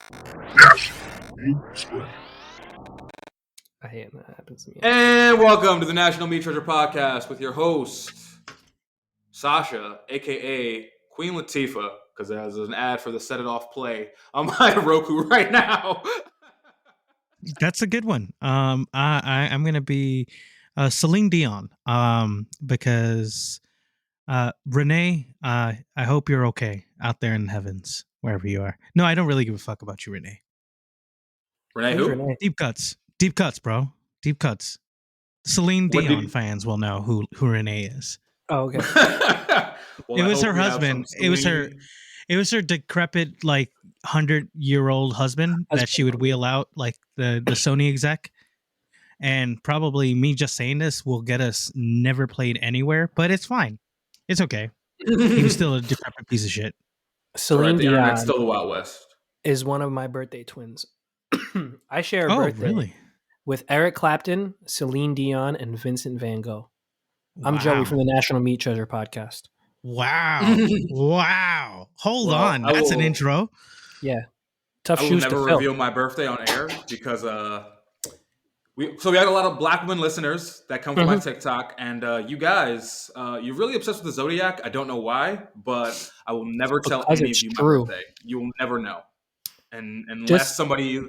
I hate when that happens to me. And welcome to the National Meat Treasure Podcast with your host, Sasha, aka Queen Latifah, because there's an ad for the Set It Off play on my Roku right now. That's a good one. I'm gonna be Celine Dion. Because Renee, I hope you're okay out there in the heavens, wherever you are. No, I don't really give a fuck about you, Renee. Renee, Who's who? Renee? Deep cuts, bro. Deep cuts. Celine What Dion did- fans will know who Renee is. Oh, okay. Well, It I was hope her you have husband. some It was her. Celine- It was her decrepit, like 100-year-old husband that she would wheel out, like the Sony exec. And probably me just saying this will get us never played anywhere, but it's fine. It's okay. He was still a decrepit piece of shit. Celine the internet's Dion still the Wild West. is one of my birthday twins. I share a Oh, birthday really? with Eric Clapton, Celine Dion, and Vincent Van Gogh. I'm Wow. Joey from the National Meat Treasure Podcast. Wow. Wow. Hold Well, on. I That's an will- intro. Yeah. Tough I will shoes never to fill. reveal my birthday on air because we have a lot of black women listeners that come from my TikTok, and you guys, you're really obsessed with the zodiac. I don't know why, but I will never tell Because any of it's you true. my birthday. You will never know, and unless Just- somebody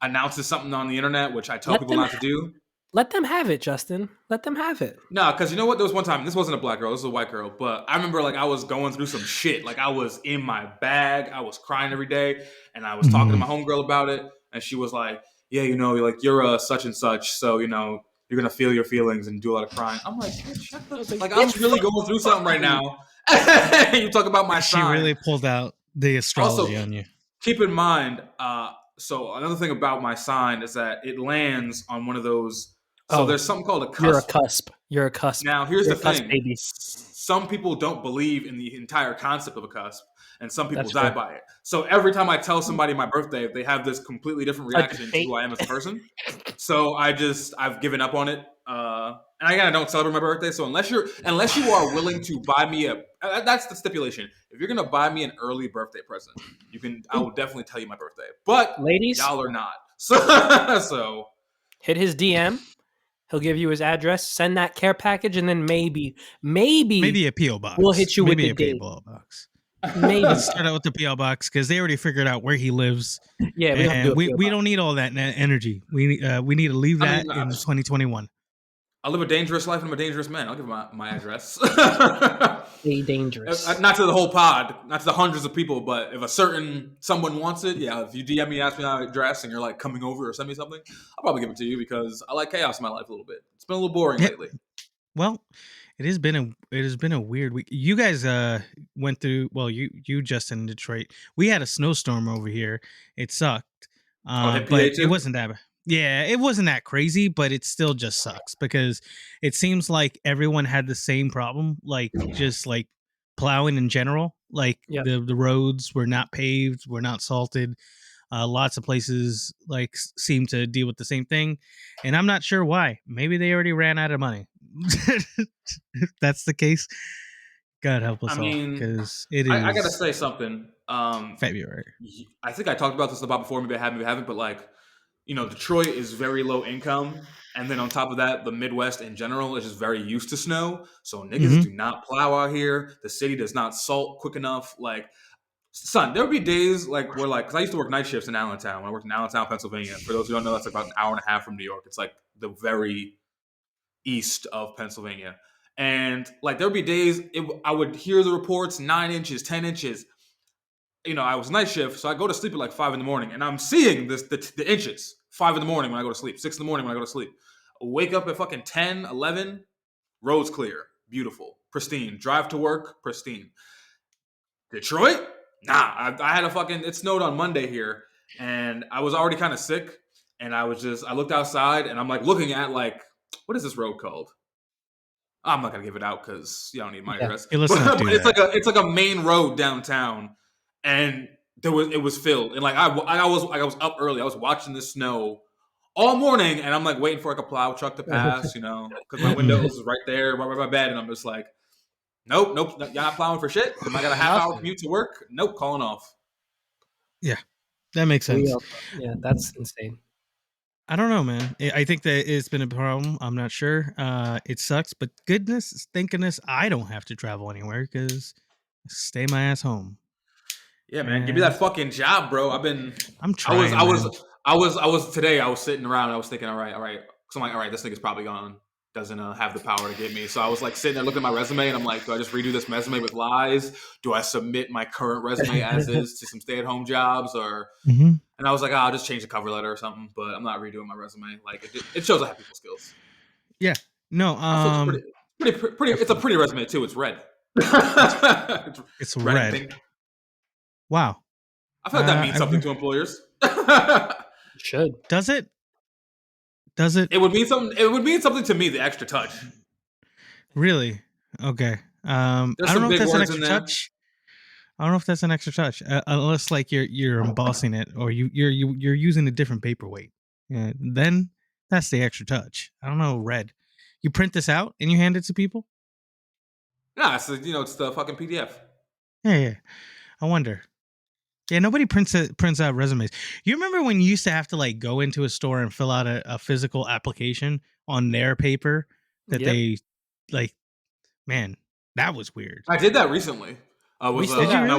announces something on the internet, which I tell Let people them not to do. Let them have it, Justin. Let them have it. No, because you know what? There was one time. This wasn't a black girl. This was a white girl. But I remember, like, I was going through some shit. Like, I was in my bag. I was crying every day, and I was talking to my homegirl about it, and she was like, "Yeah, you know, you're such and such, so you know, you're gonna feel your feelings and do a lot of crying." I'm like, shut the like, I'm really going through something right now. You talk about my She sign. really pulled out the astrology on you. Keep in mind, so another thing about my sign is that it lands on one of those. So there's something called a cusp. You're a cusp. You're a cusp. Now, here's You're the a cusp, thing. baby. Some people don't believe in the entire concept of a cusp, and some people That's die fair. by it. So every time I tell somebody my birthday, they have this completely different reaction to who I am as a person. So I've given up on it. And again, I don't celebrate my birthday. So unless you are willing to buy me that's the stipulation. If you're gonna buy me an early birthday present, I will definitely tell you my birthday. But Ladies, y'all are not. So hit his DM. He'll give you his address. Send that care package, and then maybe Maybe a P.O. box. we'll hit you Maybe with the a date. P.O. box. Maybe. Let's start out with the P.O. box because they already figured out where he lives. Yeah, And we don't need all that energy. We need to leave that in 2021. I live a dangerous life and I'm a dangerous man. I'll give my address. Stay dangerous. Not to the whole pod, not to the hundreds of people, but if someone wants it, yeah, if you DM me, ask me my address, and you're like coming over or send me something, I'll probably give it to you because I like chaos in my life a little bit. It's been a little boring lately. Well, it has been a weird week. You guys went through, well, you Justin in Detroit. We had a snowstorm over here. It sucked. hit PA But too? it wasn't that bad. Yeah, it wasn't that crazy, but it still just sucks because it seems like everyone had the same problem, like just like plowing in general. Like Yep. the roads were not paved, were not salted. Lots of places like seem to deal with the same thing, and I'm not sure why. Maybe they already ran out of money. If that's the case, God help us all, because it is. I gotta say something. February. I think I talked about this about before. Maybe I haven't, but like, you know, Detroit is very low income, and then on top of that, the Midwest in general is just very used to snow. So niggas do not plow out here. The city does not salt quick enough. Like, son, there would be days like where, like, because I used to work night shifts in Allentown. When I worked in Allentown, Pennsylvania. For those who don't know, that's about an hour and a half from New York. It's like the very east of Pennsylvania. And like there would be days I would hear the reports 9 inches, 10 inches. You know, I was night shift, so I go to sleep at like 5 a.m, and I'm seeing the inches 5 a.m. when I go to sleep, 6 a.m. when I go to sleep. Wake up at fucking 10, 11, roads clear, beautiful, pristine. Drive to work, pristine. Detroit? Nah, I had it snowed on Monday here, and I was already kind of sick, and I looked outside, and I'm like looking at like, what is this road called? I'm not gonna give it out because you don't need my address. Yeah, let's not do that. It's like a main road downtown, and it was filled, and like I was up early. I was watching the snow all morning, and I'm like waiting for like a plow truck to pass, you know, because my window is right there, right by my bed, and I'm just like, nope, you're not plowing for shit. Am I got a half-hour commute to work? Nope, calling off. Yeah. That makes sense. Yeah, that's insane. I don't know, man. I think that it's been a problem. I'm not sure. It sucks, but goodness, thank I don't have to travel anywhere because stay my ass home. Yeah, man, give me And that fucking job, bro. I'm trying, man. Today. I was sitting around. I was thinking, all right. So I'm like, all right, this nigga's probably gone. Doesn't have the power to get me. So I was like sitting there looking at my resume, and I'm like, do I just redo this resume with lies? Do I submit my current resume as is to some stay-at-home jobs, or? Mm-hmm. And I was like, I'll just change the cover letter or something. But I'm not redoing my resume. Like it shows I have people skills. Yeah. No. Pretty. It's a pretty resume too. It's red. It's red and red. pink. Wow. I feel like that means something to employers. Should. Does it? Does it? It would mean something. It would mean something to me. The extra touch. Really? Okay. I There's don't some know if big that's an words in extra there. touch. I don't know if that's an extra touch, unless like you're embossing it or you're using a different paperweight. Yeah, then that's the extra touch. I don't know. Red. You print this out and you hand it to people. Nah, it's it's the fucking PDF. Yeah. I wonder. Yeah, nobody prints out resumes. You remember when you used to have to like go into a store and fill out a physical application on their paper that Yep. they like? Man, that was weird. I did that recently. I was We still got- when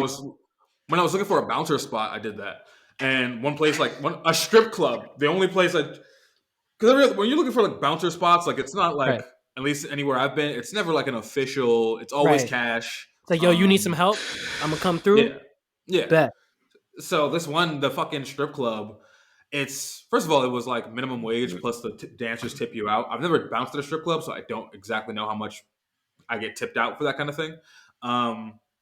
I was looking for a bouncer spot. I did that, and one place a strip club. The only place because when you're looking for like bouncer spots, like it's not like Right. at least anywhere I've been, it's never like an official. It's always Right. cash. It's like, yo, you need some help? I'm gonna come through. Yeah. Bet. So this one, the fucking strip club, it's first of all, it was like minimum wage plus the dancers tip you out. I've never bounced at a strip club, so I don't exactly know how much I get tipped out for that kind of thing.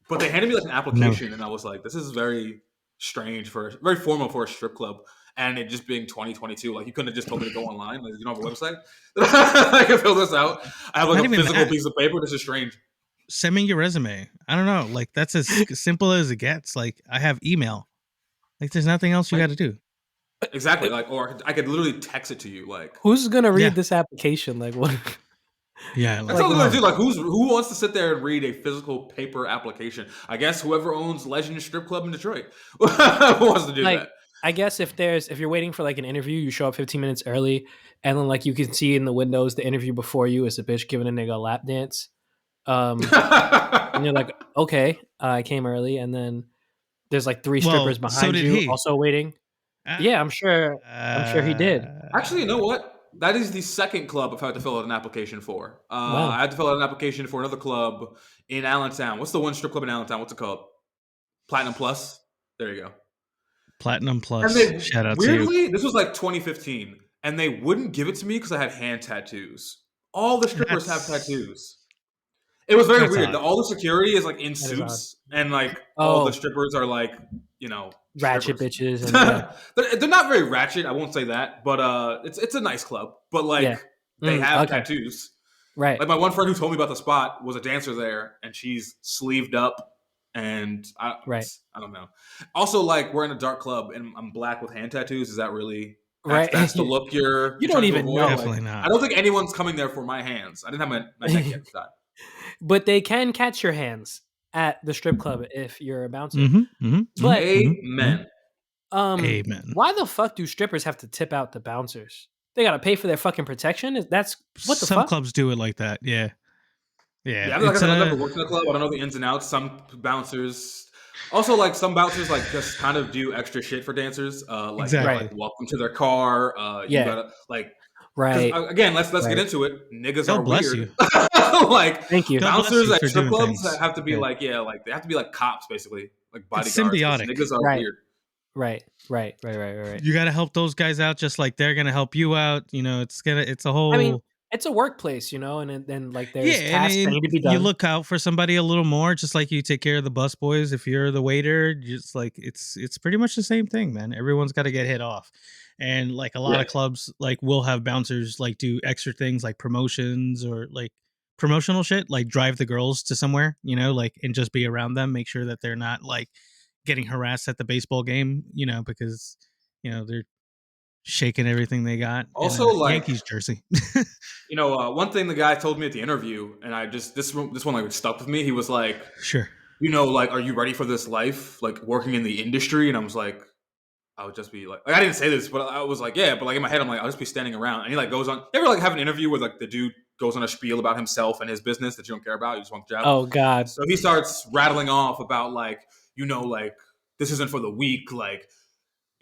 But they handed me like an application, and I was like, this is very strange very formal for a strip club. And it just being 2022, like you couldn't have just told me to go online. Like you don't have a website. I can fill this out. I have like Not a even physical that. piece of paper. This is strange. Send me your resume. I don't know. Like that's as simple as it gets. Like I have email. Like there's nothing else you got to do. Exactly. Like, or I could literally text it to you. Like, Who's gonna read Yeah. this application? Like what? Yeah. that's what I do. Like, who wants to sit there and read a physical paper application? I guess whoever owns Legend Strip Club in Detroit who wants to do Like, that. I guess if you're waiting for like an interview, you show up 15 minutes early, and then like you can see in the windows the interview before you is a bitch giving a nigga a lap dance. And you're like, okay, I came early, and then there's like three strippers Well, so behind did you he. also waiting. Yeah, I'm sure he did. Actually, you know what? That is the second club I've had to fill out an application for. Wow. I had to fill out an application for another club in Allentown. What's the one strip club in Allentown? What's it called? Platinum Plus. There you go. Platinum Plus. And Shout out to you. weirdly, this was like 2015, and they wouldn't give it to me because I had hand tattoos. All the strippers have tattoos. It was very weird. odd. All the security is like in is suits, and like all the strippers are like, ratchet strippers. bitches. And, yeah. They're not very ratchet. I won't say that, but it's a nice club. But like Yeah. they have okay. tattoos. Right. Like my one friend who told me about the spot was a dancer there, and she's sleeved up, and I don't know. Also, like we're in a dark club, and I'm black with hand tattoos. Is that really Right. That's the look you're You trying don't to even avoid? know. Definitely not. I don't think anyone's coming there for my hands. I didn't have my neck yet. But they can catch your hands at the strip club if you're a bouncer. But Amen. Amen. Why the fuck do strippers have to tip out the bouncers? They gotta pay for their fucking protection. That's what the Some fuck? clubs do it like that. Yeah. Yeah, like I said, I've never worked in a club. I don't know the ins and outs. Some bouncers, also like some bouncers, like just kind of do extra shit for dancers. Like, Exactly. like welcome to their car. You gotta like. Right. Again, let's get into it. Niggas God are bless weird. you. Like Thank you. God bless bouncers you at for strip doing clubs things. have to be like they have to be like cops basically, like bodyguards. symbiotic. Niggas are weird. Right. You got to help those guys out just like they're gonna help you out. You know, it's a whole. I mean, it's a workplace, and then like there's tasks that need to be done. You look out for somebody a little more, just like you take care of the bus boys. If you're the waiter, just like it's pretty much the same thing, man. Everyone's got to get hit off, and like a lot of clubs like will have bouncers like do extra things like promotions or like promotional shit, like drive the girls to somewhere, like and just be around them, make sure that they're not like getting harassed at the baseball game, because they're shaking everything they got. Also, in a like Yankees jersey. One thing the guy told me at the interview, and I just this one like stuck with me. He was like, Sure. like, are you ready for this life? Like working in the industry? And I was like, I would just be like I didn't say this, but I was like, yeah, but like in my head, I'm like, I'll just be standing around. And he like goes on. You ever like have an interview where like the dude goes on a spiel about himself and his business that you don't care about, you just want the job. Oh And God. so he starts rattling off about like, like this isn't for the weak, like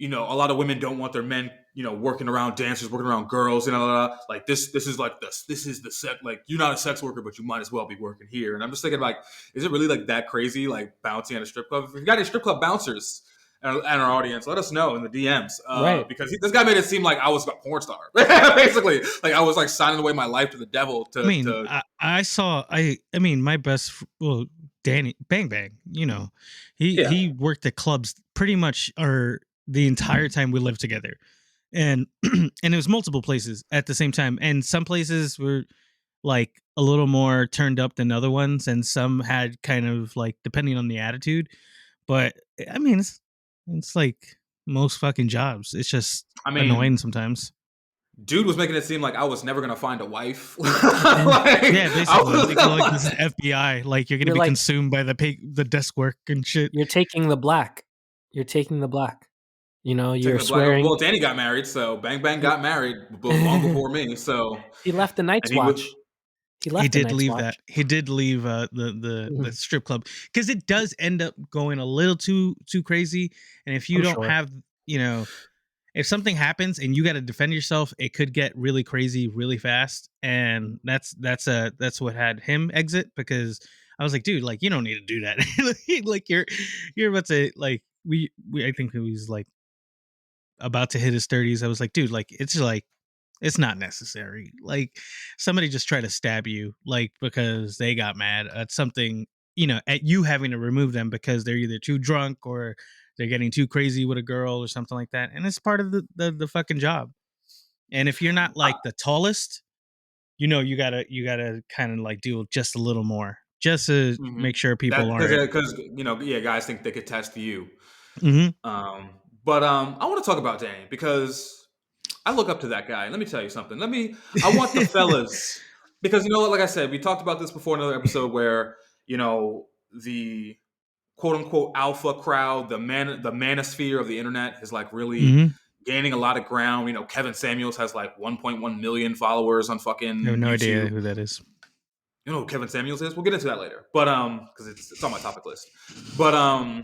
a lot of women don't want their men, working around dancers, working around girls, like this is like this is the sex, like you're not a sex worker, but you might as well be working here. And I'm just thinking like, is it really like that crazy, like bouncing at a strip club? If you got any strip club bouncers and our audience, let us know in the DMs, Right. because this guy made it seem like I was a porn star, basically, like I was like signing away my life to the devil. I mean, my Danny Bang Bang, he worked at clubs pretty much the entire time we lived together, and and it was multiple places at the same time, and some places were like a little more turned up than other ones, and some had kind of like depending on the attitude. But I mean, it's like most fucking jobs. It's just annoying sometimes. Dude was making it seem like I was never gonna find a wife. Yeah, basically, like this is FBI. Like you're gonna be consumed by the desk work and shit. You're taking the black. You're swearing. Well, Danny got married, so Bang Bang got married long before me. So he left the Night's Watch. He did leave that. He did leave the strip club because it does end up going a little too crazy. And if you don't have, if something happens and you got to defend yourself, it could get really crazy really fast. And that's what had him exit, because I was like, dude, like you don't need to do that. Like you're about to like I think he was like about to hit his 30s. I was like, dude, it's not necessary. Like somebody just try to stab you, like because they got mad at something, at you having to remove them because they're either too drunk or they're getting too crazy with a girl or something like that. And it's part of the fucking job. And if you're not like the tallest, you gotta kind of like do just a little more just to make sure people aren't, because guys think they could test you. Mm-hmm. But I want to talk about Danny because I look up to that guy. Let me tell you something. I want the fellas, because like I said, we talked about this before in another episode where, the quote unquote alpha crowd, the manosphere of the internet is like really gaining a lot of ground. Kevin Samuels has like 1.1 million followers on fucking I have no YouTube. idea who that is. You know who Kevin Samuels is? We'll get into that later. But because it's on my topic list. But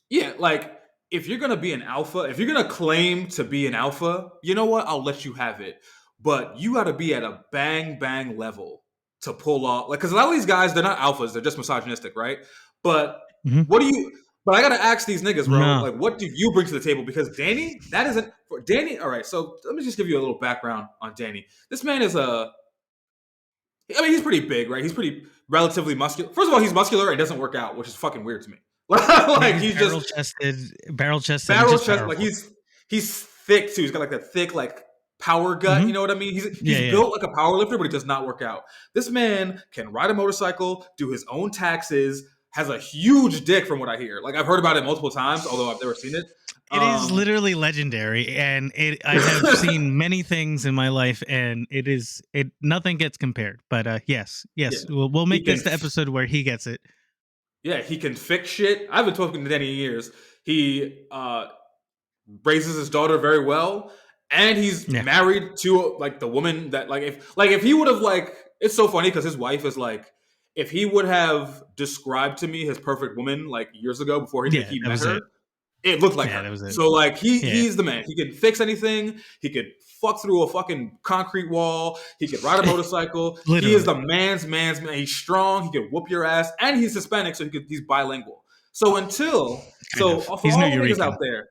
yeah, like if you're gonna be an alpha, if you're gonna claim to be an alpha, you know what? I'll let you have it. But you got to be at a bang bang level to pull off, like, because a lot of these guys, they're not alphas, they're just misogynistic, right? But what do you? But I gotta ask these niggas, bro. No. Like, what do you bring to the table? Because Danny, that isn't for Danny. All right, so let me just give you a little background on Danny. This man is he's pretty big, right? He's pretty relatively muscular. First of all, he's muscular and doesn't work out, which is fucking weird to me. Like he's barrel chested. Like he's thick too. He's got like that thick like power gut. You know what I mean? He's built like a power lifter, but he does not work out. This man can ride a motorcycle, do his own taxes, has a huge dick from what I hear. Like I've heard about it multiple times, although I've never seen it. It is literally legendary, and I have seen many things in my life, and nothing gets compared. But yes, yeah. we'll make this the episode where he gets it. Yeah, he can fix shit. I haven't talked to Danny in years. He raises his daughter very well, and he's married to like the woman that if he would have like, it's so funny because his wife is like, if he would have described to me his perfect woman like years ago before he met her, it looked like her. So like he's the man. He can fix anything. He could fuck through a fucking concrete wall. He could ride a motorcycle. He is the man's man. He's strong. He could whoop your ass, and he's Hispanic, so he's bilingual. So for all the niggas out there,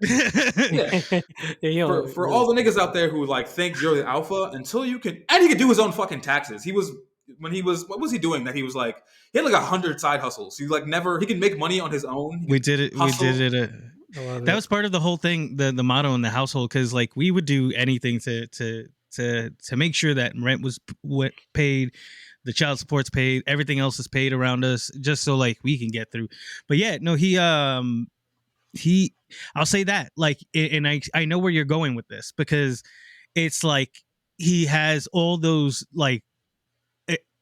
for all the niggas out there who like think you're the alpha, until you can, and he could do his own fucking taxes. What was he doing that he was like, he had like 100 side hustles. He like never, he can make money on his own. We did it. That was part of the whole thing, the motto in the household, because like we would do anything to make sure that rent was paid, the child support's paid, everything else is paid around us, just so like we can get through. But yeah, no, I'll say that, like, and I know where you're going with this, because it's like he has all those like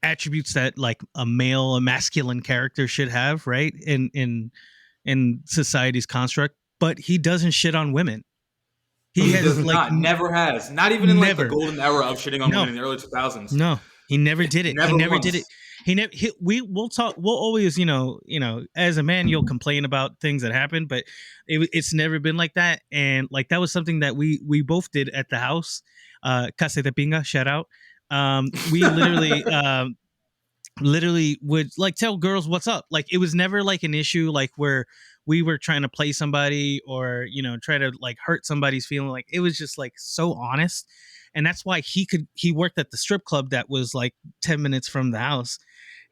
attributes that like a masculine character should have, right? In society's construct. but he doesn't shit on women. He Has does like not. Never has. Not even in like the never. golden era of shitting on No, women in the early 2000s. no, he never did it. He Never never did it. once. He never. We'll talk. We'll always, as a man, you'll complain about things that happen, but it's never been like that. And like that was something that we both did at the house. Casa de Pinga, shout out. We literally would like tell girls what's up. Like it was never like an issue like where we were trying to play somebody or try to like hurt somebody's feeling. Like it was just like so honest. And that's why he worked at the strip club that was like 10 minutes from the house,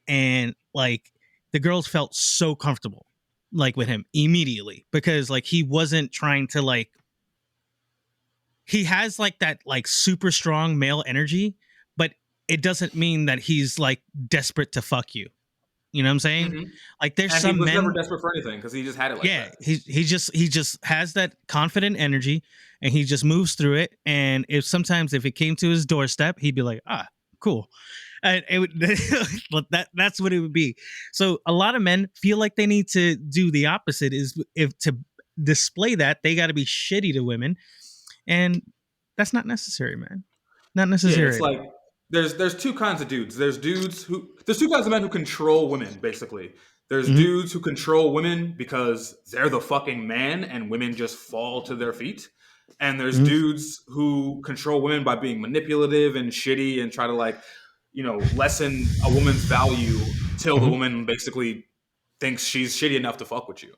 and like the girls felt so comfortable like with him immediately because like he wasn't trying to like, he has like that like super strong male energy, but it doesn't mean that he's like desperate to fuck you. You know what I'm saying? Mhm. Like there's And he some was never men. desperate for anything because he just had it like Yeah, that. he just has that confident energy, and he just moves through it. And if it came to his doorstep, he'd be like, cool. And it would that's what it would be. So a lot of men feel like they need to do the opposite. Is if to display that they got to be shitty to women, and that's not necessary, man. Not Yeah, necessary. it's like there's two kinds of dudes. There's two kinds of men who control women, basically. There's dudes who control women because they're the fucking man and women just fall to their feet. And there's dudes who control women by being manipulative and shitty and try to like, lessen a woman's value till the woman basically thinks she's shitty enough to fuck with you.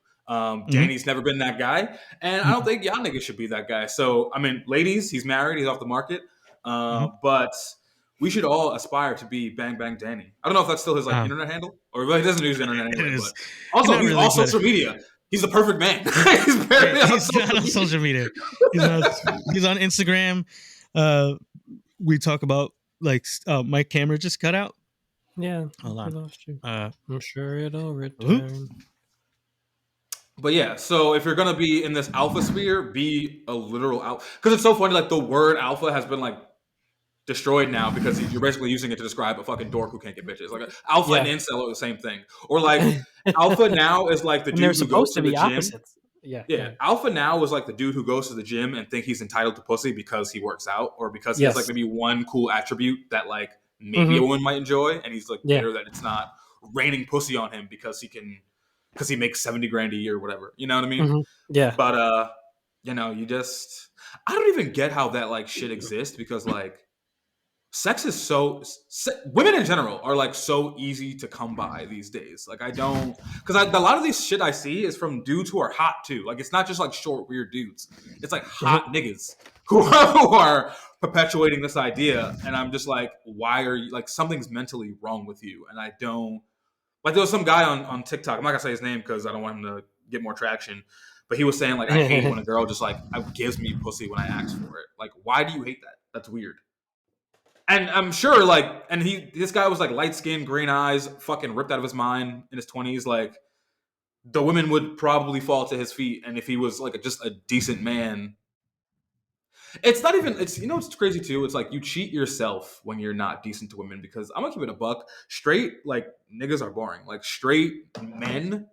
Danny's never been that guy, and I don't think y'all niggas should be that guy. So, I mean, ladies, he's married, he's off the market, but we should all aspire to be Bang Bang Danny. I don't know if that's still his like internet handle, or he doesn't use the internet anyway. But also, he's really all social media. He's the perfect man. He's barely he's not on social media. He's on Instagram. We talk about like my camera just cut out. Yeah, hold on. Lost you. I'm sure it'll return. But yeah, so if you're gonna be in this alpha sphere, be a literal alpha. Because it's so funny, like the word alpha has been like destroyed now because you're basically using it to describe a fucking dork who can't get bitches. Like alpha and incel are the same thing. Or like alpha now is like the dude who goes to the gym. Opposites. Yeah. Alpha now is like the dude who goes to the gym and think he's entitled to pussy because he works out or because he has like maybe one cool attribute that like maybe a woman might enjoy, and he's like bitter that it's not raining pussy on him because he makes $70,000 a year or whatever. You know what I mean? Yeah. But I don't even get how that like shit exists because like sex is women in general are like so easy to come by these days. Like I don't, because a lot of these shit I see is from dudes who are hot too. Like it's not just like short weird dudes. It's like hot niggas who are perpetuating this idea, and I'm just like, why are you like something's mentally wrong with you? And I don't like. There was some guy on TikTok. I'm not gonna say his name because I don't want him to get more traction. But he was saying like, I hate when a girl just like gives me pussy when I ask for it. Like, why do you hate that? That's weird. And I'm sure, like, and this guy was like light skinned, green eyes, fucking ripped out of his mind in his 20s. Like, the women would probably fall to his feet, and if he was like just a decent man, it's not even. It's it's crazy too. It's like you cheat yourself when you're not decent to women because I'm gonna keep it a buck. Straight like niggas are boring. Like straight men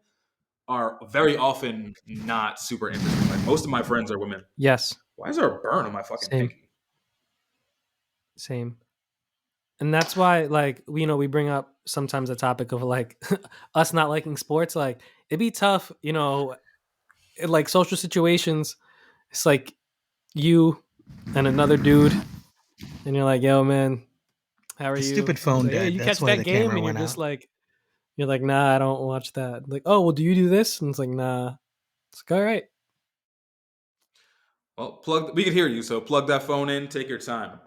are very often not super interesting. Like most of my friends are women. Yes. Why is there a burn on my fucking pinky? Same. And that's why, like, we bring up sometimes the topic of like us not liking sports. Like, it'd be tough, in like social situations. It's like you and another dude, and you're like, "Yo, man, how are you?" Stupid phone like, died. hey, you That's catch why that the game, camera and you're went just out. like, "Nah, I don't watch that." Like, "Oh, well, do you do this?" And it's like, "Nah." It's like, all right. Well, we can hear you, so plug that phone in. Take your time.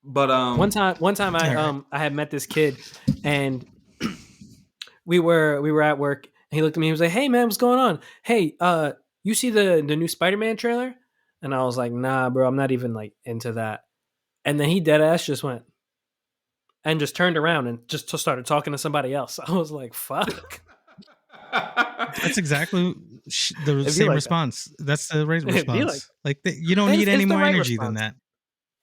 But one time I had met this kid, and we were at work, and he looked at me. He was like, "Hey, man, what's going on? Hey, you see the new Spider-Man trailer?" And I was like, "Nah, bro, I'm not even like into that." And then he dead ass just went and just turned around and just started talking to somebody else. I was like, "Fuck." That's exactly the same like response. That's the right response. like you don't need any more right energy response. than that.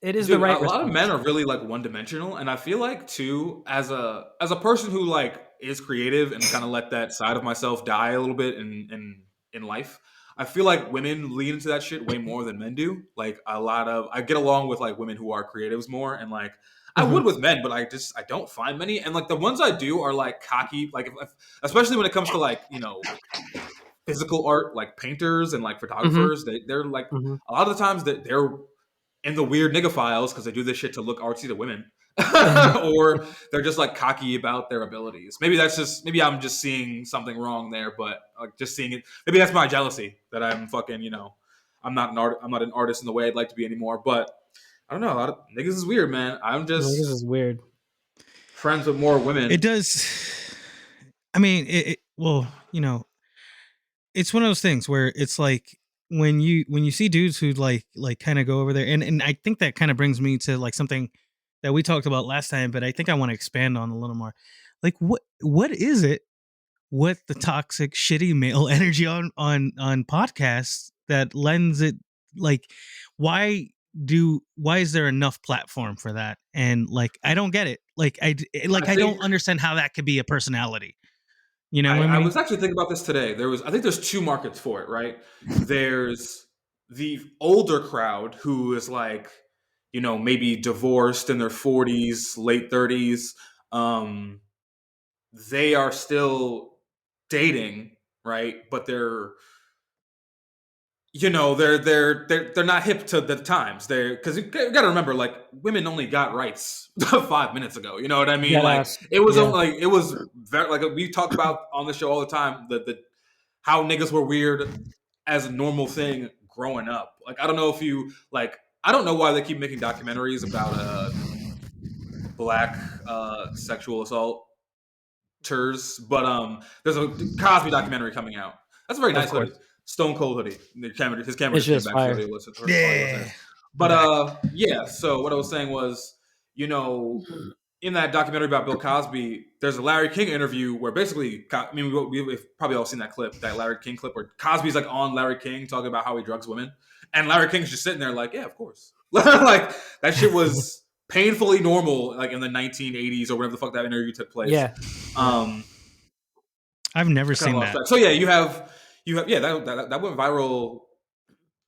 It is Dude, the right a lot of response. men are really like one-dimensional, and I feel like too, as a person who like is creative and kind of let that side of myself die a little bit and in life. I feel like women lean into that shit way more than men do. Like I get along with like women who are creatives more, and like I would with men, but I don't find many. And like the ones I do are like cocky, like especially when it comes to like physical art, like painters and like photographers. They're like a lot of the times that they're in the weird nigga files because they do this shit to look artsy to women. Or they're just like cocky about their abilities. Maybe I'm just seeing something wrong there, but like just seeing it. Maybe that's my jealousy that I'm fucking, I'm not an artist in the way I'd like to be anymore. But I don't know. A lot of niggas is weird, man. I'm just Niggas is weird. friends with more women. It does. I mean, well, it's one of those things where it's like when you see dudes who like kind of go over there, and I think that kind of brings me to like something that we talked about last time, but I think I want to expand on a little more. Like what is it with the toxic shitty male energy on podcasts that lends it, like why is there enough platform for that? And like I don't get it. Like I don't understand how that could be a personality. You know what I mean? I was actually thinking about this today. I think there's two markets for it, right? There's the older crowd who is like, maybe divorced in their 40s, late 30s. They are still dating, right? But they're not hip to the times. Because you got to remember, like women only got rights 5 minutes ago. You know what I mean? Yeah, like it was very, like we talk about on the show all the time. The how niggas were weird as a normal thing growing up. Like I don't know if you like. I don't know why they keep making documentaries about black sexual assault but there's a Cosby documentary coming out. That's a very nice hoodie. Stone Cold hoodie. His camera it's just just came fire. back. So yeah. But yeah. So what I was saying was, in that documentary about Bill Cosby, there's a Larry King interview where basically, I mean, we've probably all seen that clip, that Larry King clip where Cosby's like on Larry King talking about how he drugs women, and Larry King's just sitting there like, yeah, of course. Like that shit was painfully normal, like in the 1980s or whatever the fuck that interview took place. Yeah. I've never seen that. So yeah, you have that went viral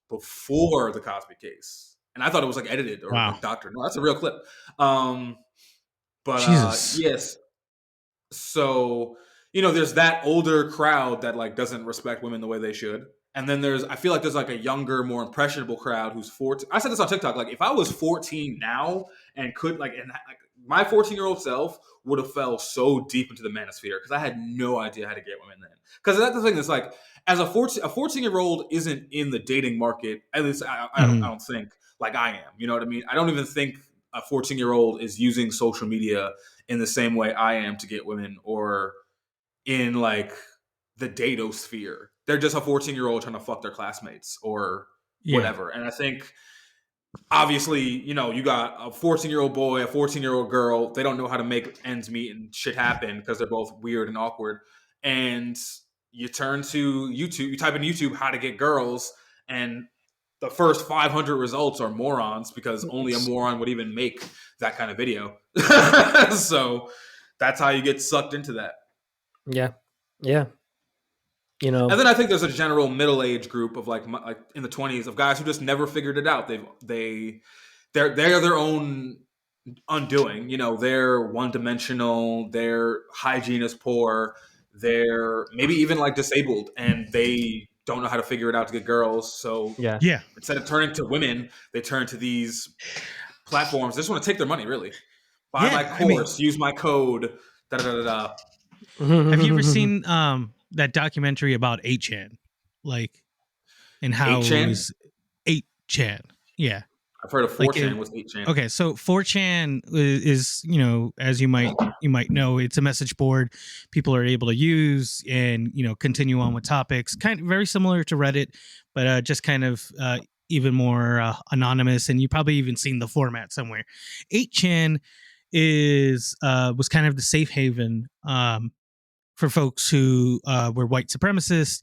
before the Cosby case, and I thought it was like edited or like doctored. No, that's a real clip. But yes. So there's that older crowd that like doesn't respect women the way they should, and then I feel like there's like a younger, more impressionable crowd who's 14. I said this on TikTok. Like if I was 14 now and could my 14-year-old self would have fell so deep into the manosphere because I had no idea how to get women then. Because that's the thing. That's like as a 14-year-old isn't in the dating market. At least I don't think like I am. You know what I mean? I don't even think a 14-year-old is using social media in the same way I am to get women or in like the datosphere. They're just a 14-year-old trying to fuck their classmates or whatever. And I think obviously, you got a 14-year-old boy, a 14-year-old girl. They don't know how to make ends meet and shit happen because they're both weird and awkward. And you turn to YouTube, you type in YouTube how to get girls, and the first 500 results are morons because only a moron would even make that kind of video. So that's how you get sucked into that. Yeah. Yeah. And then I think there's a general middle-age group of like in the 20s of guys who just never figured it out. They're their own undoing. They're one-dimensional. Their hygiene is poor. They're maybe even like disabled, and they don't know how to figure it out to get girls. So instead of turning to women, they turn to these platforms. They just want to take their money, really. Buy my course, use my code. Da da da da. Have you ever seen that documentary about 8chan, like, and how 8chan? it was 8chan? Yeah, I've heard of 4chan. What's 8chan? Okay, so 4chan is as you might know, it's a message board people are able to use and continue on with topics, kind of very similar to Reddit, but just kind of even more anonymous. And you probably even seen the format somewhere. 8chan was kind of the safe haven for folks who were white supremacists,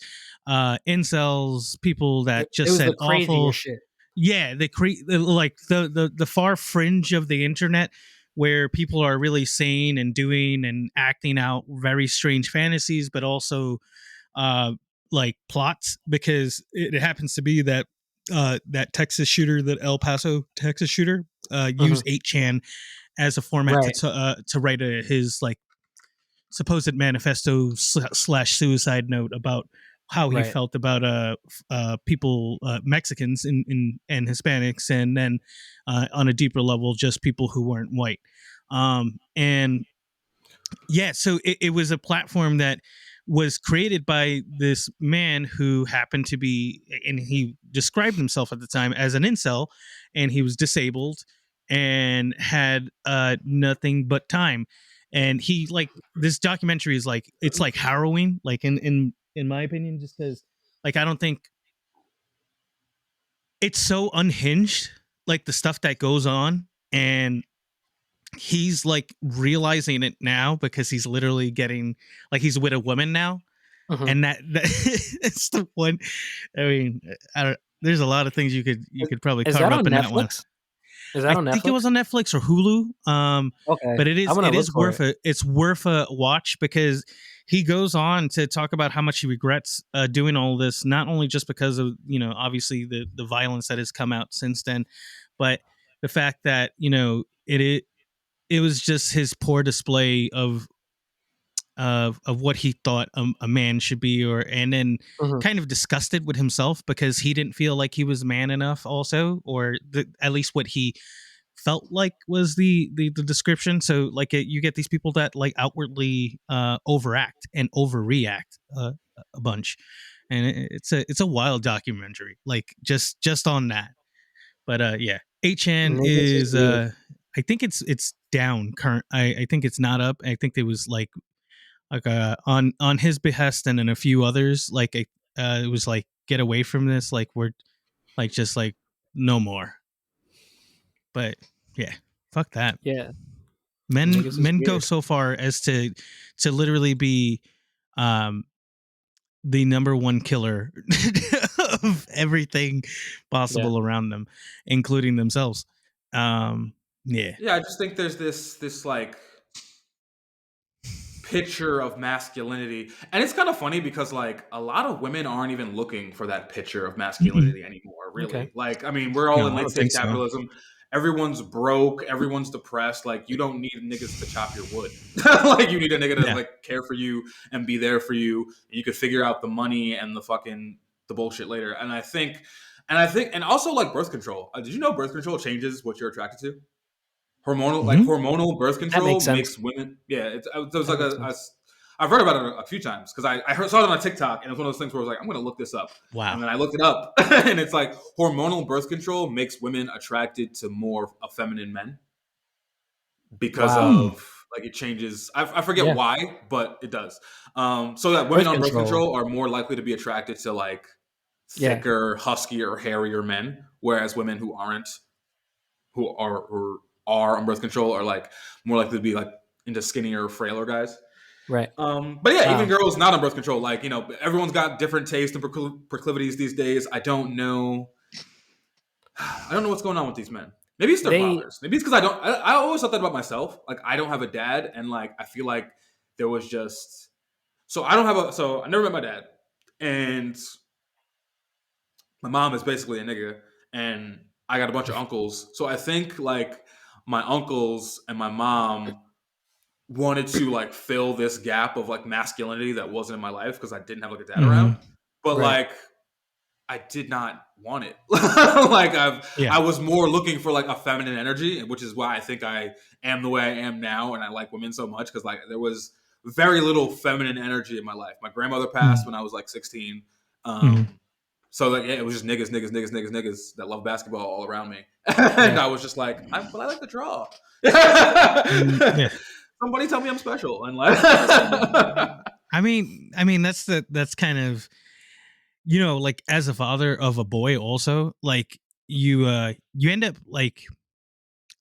incels, people that just said awful shit. Yeah, like the far fringe of the internet, where people are really saying and doing and acting out very strange fantasies, but also like plots, because it happens to be that that Texas shooter, that El Paso Texas shooter, used 8chan as a format Right. to write his like supposed manifesto slash suicide note about how he Right. felt about people, Mexicans and Hispanics, and then on a deeper level, just people who weren't white. And yeah, so it was a platform that was created by this man who happened to be, and he described himself at the time as an incel, and he was disabled and had nothing but time. And he, like, this documentary is like, it's like harrowing, like in my opinion, just because, like, I don't think it's so unhinged, like the stuff that goes on. And he's like realizing it now because he's literally getting, like, he's with a woman now. And that it's the one. I mean, there's a lot of things you could probably Is cover that up on in that one. Netflix? Is that I on think it was Netflix? on Netflix or Hulu. Okay. But it I'm gonna look is for worth it's worth a watch, because he goes on to talk about how much he regrets doing all this, not only just because of, obviously the violence that has come out since then, but the fact that, it was just his poor display of what he thought a man should be, and then Mhm. kind of disgusted with himself because he didn't feel like he was man enough also, or at least what he felt like was the description. So like, you get these people that like outwardly overact and overreact a bunch, and it's a wild documentary, like just on that. But yeah, HN Niggas is is weird. I think it's down current. I think it's not up. I think it was like on his behest, and then a few others, like it was like, get away from this, like, we're like, just like, no more. But yeah, fuck that. Yeah. men Niggas is men go weird. so far as to literally be um the number one killer of everything Yeah. possible around them, including themselves. Yeah. Yeah, I just think there's this like picture of masculinity, and it's kind of funny because like a lot of women aren't even looking for that picture of Mm-mm. masculinity anymore, Okay. really. Like, I mean, we're all No, in I late don't stage think so. capitalism. Everyone's broke, everyone's depressed. Like, you don't need niggas to chop your wood. Like, you need a nigga to Yeah. like care for you and be there for you, and you could figure out the money and the bullshit later. And also like birth control. Did you know birth control changes what you're attracted to? Mhm. Hormonal birth That makes control sense. makes women. Yeah, it was That like makes sense. I've read about it a few times because saw it on a TikTok, and it was one of those things where I was like, I'm going to look this up, and Wow. then I looked it up, and it's like hormonal birth control makes women attracted to more effeminate men because Wow. Hmm. of like it changes. I forget Yeah. why, but it does. So that women Birth on birth control. control are more likely to be attracted to like Yeah. thicker, huskier, hairier men, whereas women who are on birth control are like more likely to be like into skinnier, frailer guys. Right. But yeah, even Wow. girls not on birth control, like everyone's got different tastes and proclivities these days. I don't know. I don't know what's going on with these men. Maybe it's their They. fathers. Maybe it's because I always thought that about myself. Like I don't have a dad, and like I feel like there was just so I never met my dad, and my mom is basically a nigga, and I got a bunch of uncles. So I think like my uncles and my mom wanted to like fill this gap of like masculinity that wasn't in my life because I didn't have like a dad Hmm. around. But Right. like I did not want it. Like Yeah. I was more looking for like a feminine energy, which is why I think I am the way I am now, and I like women so much because like there was very little feminine energy in my life. My grandmother passed when I was like 16. Hmm. So like yeah, it was just niggas, niggas, niggas, niggas, niggas that love basketball all around me, and Yeah. I was just like, but I like to draw. Yeah. Somebody tell me I'm special, and like, I mean, that's kind of, like, as a father of a boy also, like, you end up like,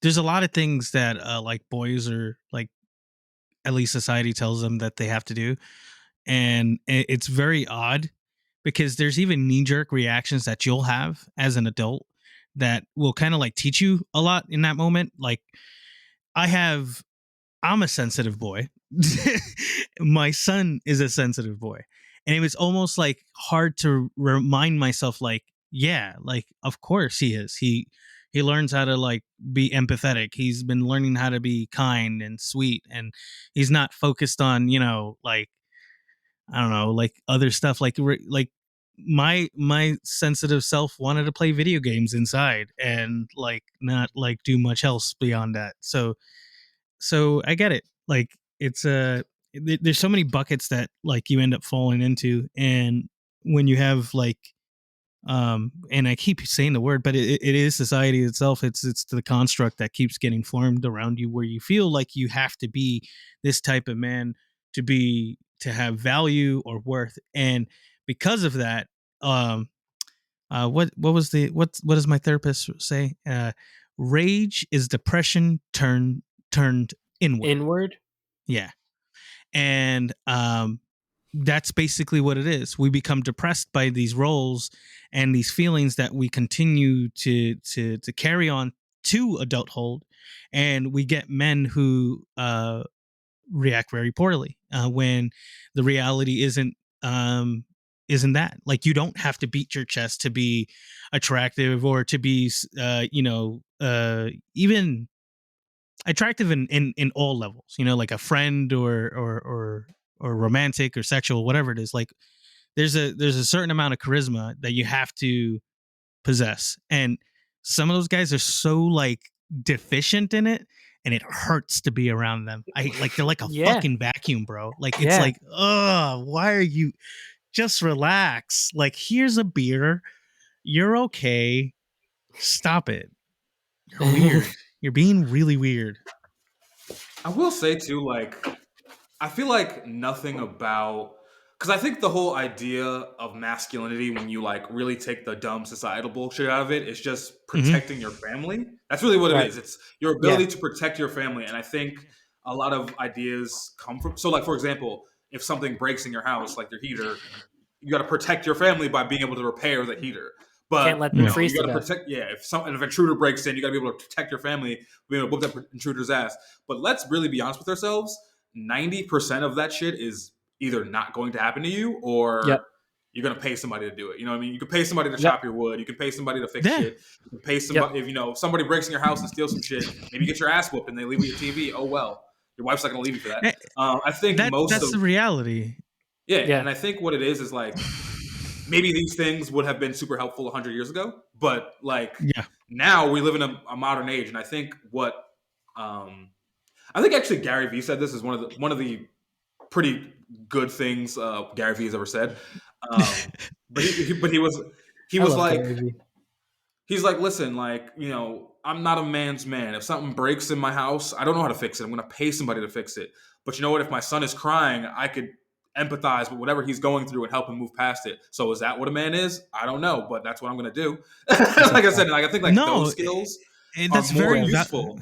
there's a lot of things that like boys are like, at least society tells them that they have to do, and it's very odd because there's even knee jerk reactions that you'll have as an adult that will kind of like teach you a lot in that moment. Like, I'm a sensitive boy. My son is a sensitive boy. And it was almost like hard to remind myself, like, yeah, like of course he is. He learns how to like be empathetic. He's been learning how to be kind and sweet, and he's not focused on, like, I don't know, like other stuff, like my sensitive self wanted to play video games inside and like not like do much else beyond that. So I get it. Like it's there's so many buckets that like you end up falling into, and when you have like and I keep saying the word, but it is society itself. It's the construct that keeps getting formed around you, where you feel like you have to be this type of man to have value or worth. And because of that, what does my therapist say? Rage is depression turned inward. Inward. Yeah. And that's basically what it is. We become depressed by these roles and these feelings that we continue to carry on to adulthood, and we get men who react very poorly when the reality isn't that. Like, you don't have to beat your chest to be attractive or to be even attractive in all levels, like a friend or romantic or sexual, whatever it is. Like, there's a certain amount of charisma that you have to possess, and some of those guys are so like deficient in it, and it hurts to be around them. I like They're like a Yeah. fucking vacuum, bro. Like, it's Yeah. like, why are you, just relax, like, here's a beer, you're okay, stop it, you're weird, you're being really weird. I will say too, like, I feel like nothing about, because I think the whole idea of masculinity, when you like really take the dumb societal bullshit out of it, is just protecting your family. That's really what it Right. is. It's your ability to protect your family, and I think a lot of ideas come from. So, like for example, if something breaks in your house, like your heater, you got to protect your family by being able to repair the heater. But Can't let them freeze you got to to death. protect. Yeah, if an intruder breaks in, you got to be able to protect your family, be able to whoop that intruder's ass. But let's really be honest with ourselves. 90% of that shit is either not going to happen to you, or Yep. you're going to pay somebody to do it. You know what I mean? You can pay somebody to Yep. chop your wood. You can pay somebody to fix Yeah. shit. You can pay somebody, if somebody breaks in your house and steals some shit, maybe you get your ass whooped and they leave you your TV. Oh, well. Your wife's not going to leave you for that. I think That's the reality. Yeah, Yeah. and I think what it is like, maybe these things would have been super helpful 100 years ago, but like now we live in a modern age, and I think I think actually Gary Vee said this is one of the pretty good things Gary Vee has ever said. But he was like, Gary Vee. he's like, listen, like, I'm not a man's man. If something breaks in my house, I don't know how to fix it. I'm going to pay somebody to fix it. But you know what? If my son is crying, I could empathize with whatever he's going through and help him move past it. So is that what a man is? I don't know, but that's what I'm going to do. Like I said, like, I think like those skills that's are more very useful.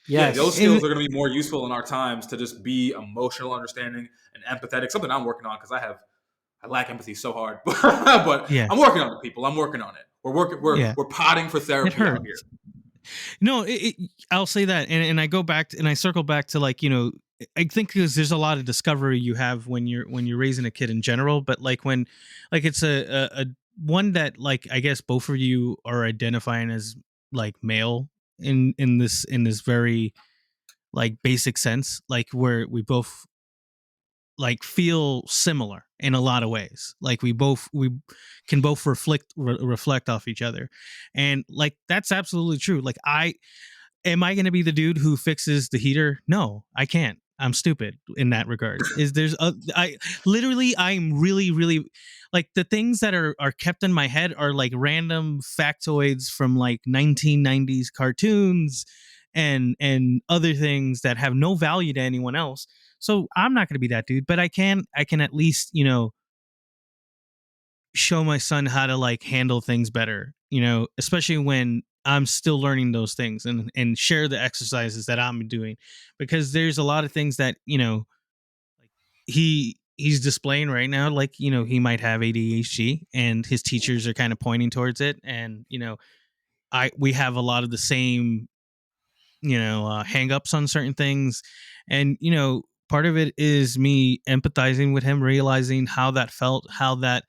Yes. Yeah, those skills are going to be more useful in our times, to just be emotional, understanding, and empathetic. Something I'm working on, because I lack empathy so hard, but I'm working on it, people. I'm working on it. We're potting for therapy out here. No, I'll say that, and I go back and I circle back to, like, I think because there's a lot of discovery you have when you're raising a kid in general, but like when, like, it's a one that, like, I guess both of you are identifying as like male in this very like basic sense, like where we both like feel similar in a lot of ways, like we can both reflect off each other, and like that's absolutely true. Like, am I going to be the dude who fixes the heater? No, I can't. I'm stupid in that regard. I'm really like, the things that are kept in my head are like random factoids from like 1990s cartoons and other things that have no value to anyone else. So I'm not going to be that dude, but I can at least, show my son how to like handle things better, especially when I'm still learning those things, and share the exercises that I'm doing, because there's a lot of things that, like he's displaying right now. Like, he might have ADHD, and his teachers are kind of pointing towards it. And, we have a lot of the same, hang ups on certain things. And, part of it is me empathizing with him, realizing how that felt, how that,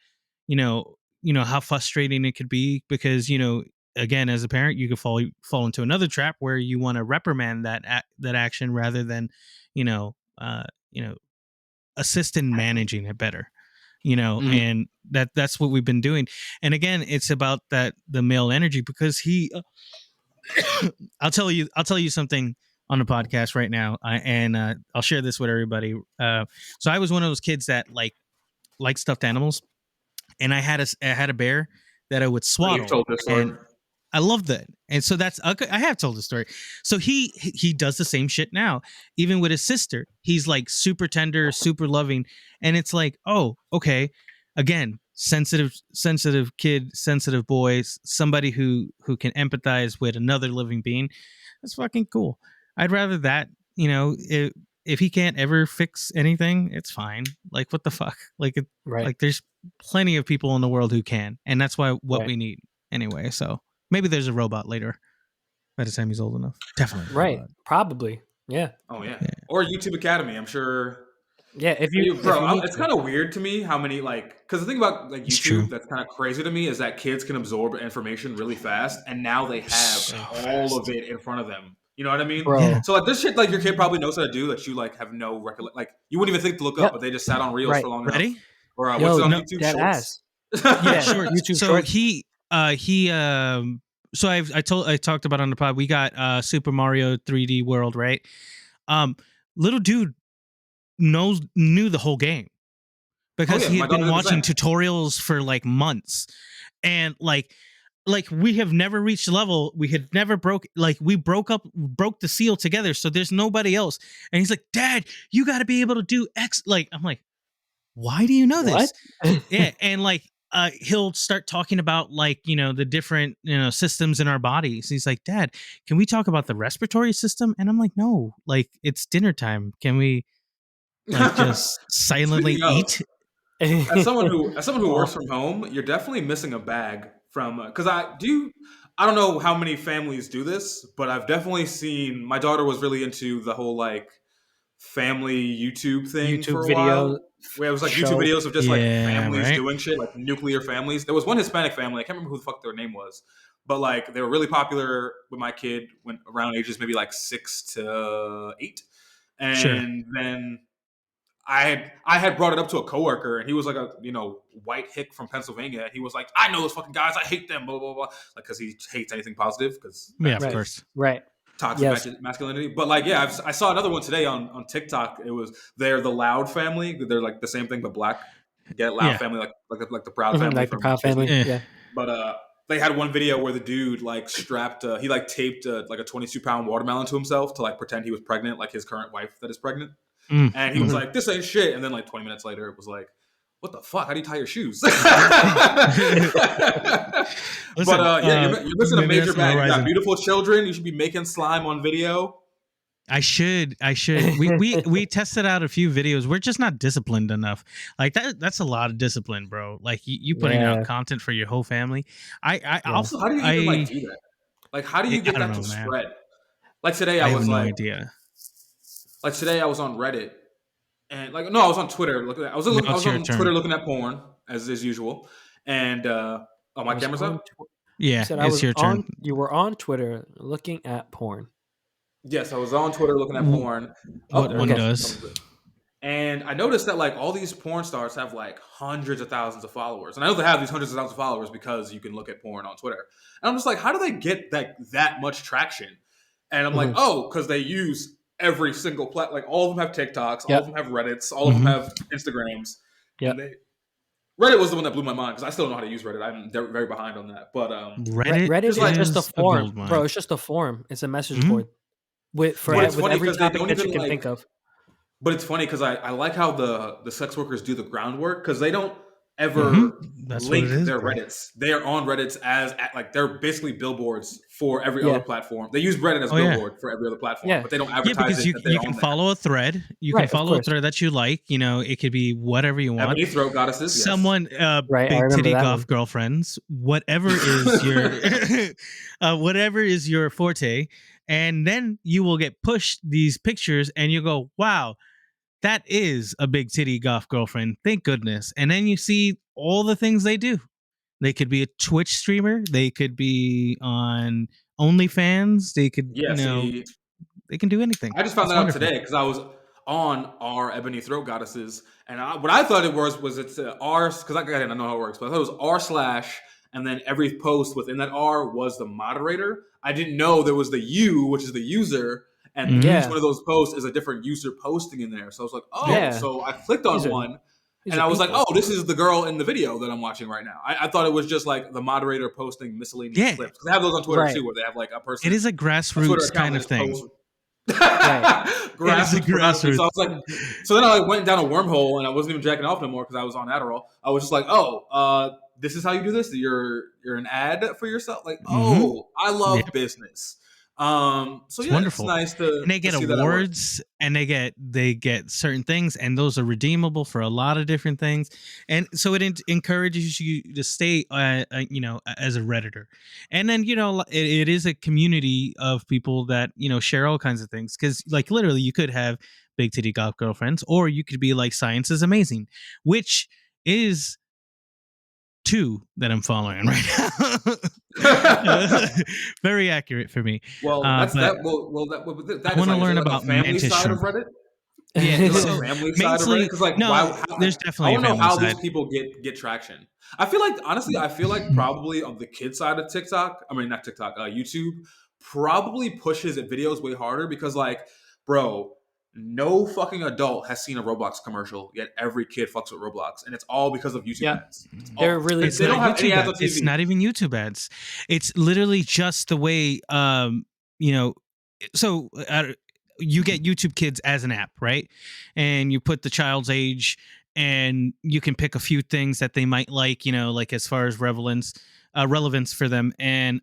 how frustrating it could be, because, again, as a parent, you could fall into another trap where you want to reprimand that action rather than, you know, uh, you know, assist in managing it better. And that's what we've been doing. And again, it's about the male energy, because he I'll tell you something on the podcast right now, and I'll share this with everybody. So I was one of those kids that like stuffed animals, and I had a bear that I would Oh, you've swaddle, told this story. and I loved that. And so that's okay. I have told the story. So he does the same shit now, even with his sister. He's like super tender, super loving, and it's like, oh, okay. Again, sensitive kid, sensitive boys, somebody who can empathize with another living being. That's fucking cool. I'd rather that, if he can't ever fix anything, it's fine. Like, what the fuck? Like there's plenty of people in the world who can, and that's what we need anyway. So maybe there's a robot later by the time he's old enough. Definitely. Right. Probably. Yeah. Oh yeah. Or YouTube Academy. I'm sure. Yeah, if you it's kind of weird to me how many because the thing about like YouTube that's kind of crazy to me is that kids can absorb information really fast, and now they have all of it in front of them. You know what I mean? Bro. Yeah. So like this shit, like your kid probably knows how to do that. You like have no recollection. Like you wouldn't even think to look up, but they just sat on Reels for long enough. Ready? Or what's it on YouTube? That Shorts. Yeah, Shorts. YouTube so Shorts. So I talked about on the pod. We got Super Mario 3D World, right? Little dude knew the whole game because he had been watching tutorials for like months, and like we have never reached a level. We had never broke the seal together. So there's nobody else. And he's like, Dad, you got to be able to do X. Like, I'm like, why do you know this? Yeah. And like, he'll start talking about like, the different, systems in our bodies. He's like, Dad, can we talk about the respiratory system? And I'm like, no, like it's dinner time. Can we like just silently eat? As someone who works from home, you're definitely missing a bag from because I don't know how many families do this, but I've definitely seen my daughter was really into the whole like family YouTube thing for a while. Where it was like YouTube videos of just like families doing shit, like nuclear families. There was one Hispanic family, I can't remember who the fuck their name was, but like they were really popular with my kid when around ages maybe like 6 to 8. And then I had brought it up to a coworker, and he was like a white hick from Pennsylvania, and he was like, I know those fucking guys, I hate them, blah blah blah, like because he hates anything positive because of course, right. Toxic masculinity. But like, yeah, I saw another one today on TikTok. It was they're the Loud family. They're like the same thing but black. Get Loud family, like the Proud family, like the Proud family. Yeah. But they had one video where the dude like strapped, he like taped like a 22-pound watermelon to himself to like pretend he was pregnant, like his current wife that is pregnant. And he was like, "This ain't shit." And then like 20 minutes later, it was like, "What the fuck? How do you tie your shoes?" Listen, but you're missing a major bag. You got beautiful children. You should be making slime on video. I should. We tested out a few videos. We're just not disciplined enough. Like that's a lot of discipline, bro. Like you putting out content for your whole family. I also, how do you even like do that? Like, how do you get that to spread? Like today, I was like, no idea. Like today, I was on Reddit, and like I was on Twitter. I was on Twitter looking at porn as usual. And my camera's on. Yeah, it's your turn. You were on Twitter looking at porn. Yes, I was on Twitter looking at porn. What one does? And I noticed that like all these porn stars have like hundreds of thousands of followers, and I know they have these hundreds of thousands of followers because you can look at porn on Twitter. And I'm just like, how do they get that much traction? And I'm like, because they use every single like all of them have TikToks, all of them have Reddits, all of them have Instagrams. Yeah. Reddit was the one that blew my mind because I still don't know how to use Reddit. I'm very behind on that. But Reddit is like just a forum, bro. It's just a forum. It's a message board with every topic that you can think of. But it's funny because I like how the sex workers do the groundwork because they don't ever link their Reddits. They are on Reddits like they're basically billboards for every other platform. They use Reddit as billboard for every other platform, but they don't advertise because it. You can follow a thread. You can follow a thread that you like. it could be whatever you want. Ebony throat goddesses. Someone, big titty golf girlfriends. Whatever is your, whatever is your forte, and then you will get pushed these pictures, and you go, wow. that is a big titty goth girlfriend. Thank goodness. And then you see all the things they do. They could be a Twitch streamer. They could be on OnlyFans. They could, Yeah, see, they can do anything. I just found It's that out wonderful. today because I was on our Ebony Throat Goddesses, and what I thought it was it's R, because I know how it works, but I thought it was R slash, and then every post within that R was the moderator. I didn't know there was the U, which is the user, and Mhm. each one of those posts is a different user posting in there. So I was like, oh, Yeah. so I clicked on These are- one. these And are I was like, people. oh, this is the girl in the video that I'm watching right now. I thought it was just like the moderator posting miscellaneous clips. Because they have those on Twitter Right. too, where they have like a person. It is a Twitter grassroots account kind that of just thing. posts- Right. grassroots. grassroots. So I was like, so then I went down a wormhole and I wasn't even jacking off no more because I was on Adderall. I was just like, oh, this is how you do this. You're an ad for yourself. Like, oh, I love business. So It's yeah, wonderful. it's nice to And they get see that at work. awards, and they get certain things, and those are redeemable for a lot of different things. And so it encourages you to stay, as a redditor. And then it is a community of people that share all kinds of things. Because like literally, you could have big titty golf girlfriends, or you could be like Science is Amazing, which is 2 that I'm following right now. Very accurate for me. Well, that's but that. Well, that I is want to like, is learn it like about a family mantis side shrimp. of Reddit? Yeah, Is it so like a family side of Reddit? mainly Because like, no, there's I definitely a want to know family how side. these people get traction. I feel like honestly, probably on the kid side of TikTok. I mean, not TikTok. YouTube probably pushes at videos way harder because like, bro. No fucking adult has seen a Roblox commercial, yet every kid fucks with Roblox, and it's all because of YouTube Yeah. ads. They're really It's they don't not have any YouTube ads on ads. TV. It's not even YouTube ads. It's literally just the way so you get YouTube Kids as an app, right? And you put the child's age, and you can pick a few things that they might like, like as far as relevance for them, and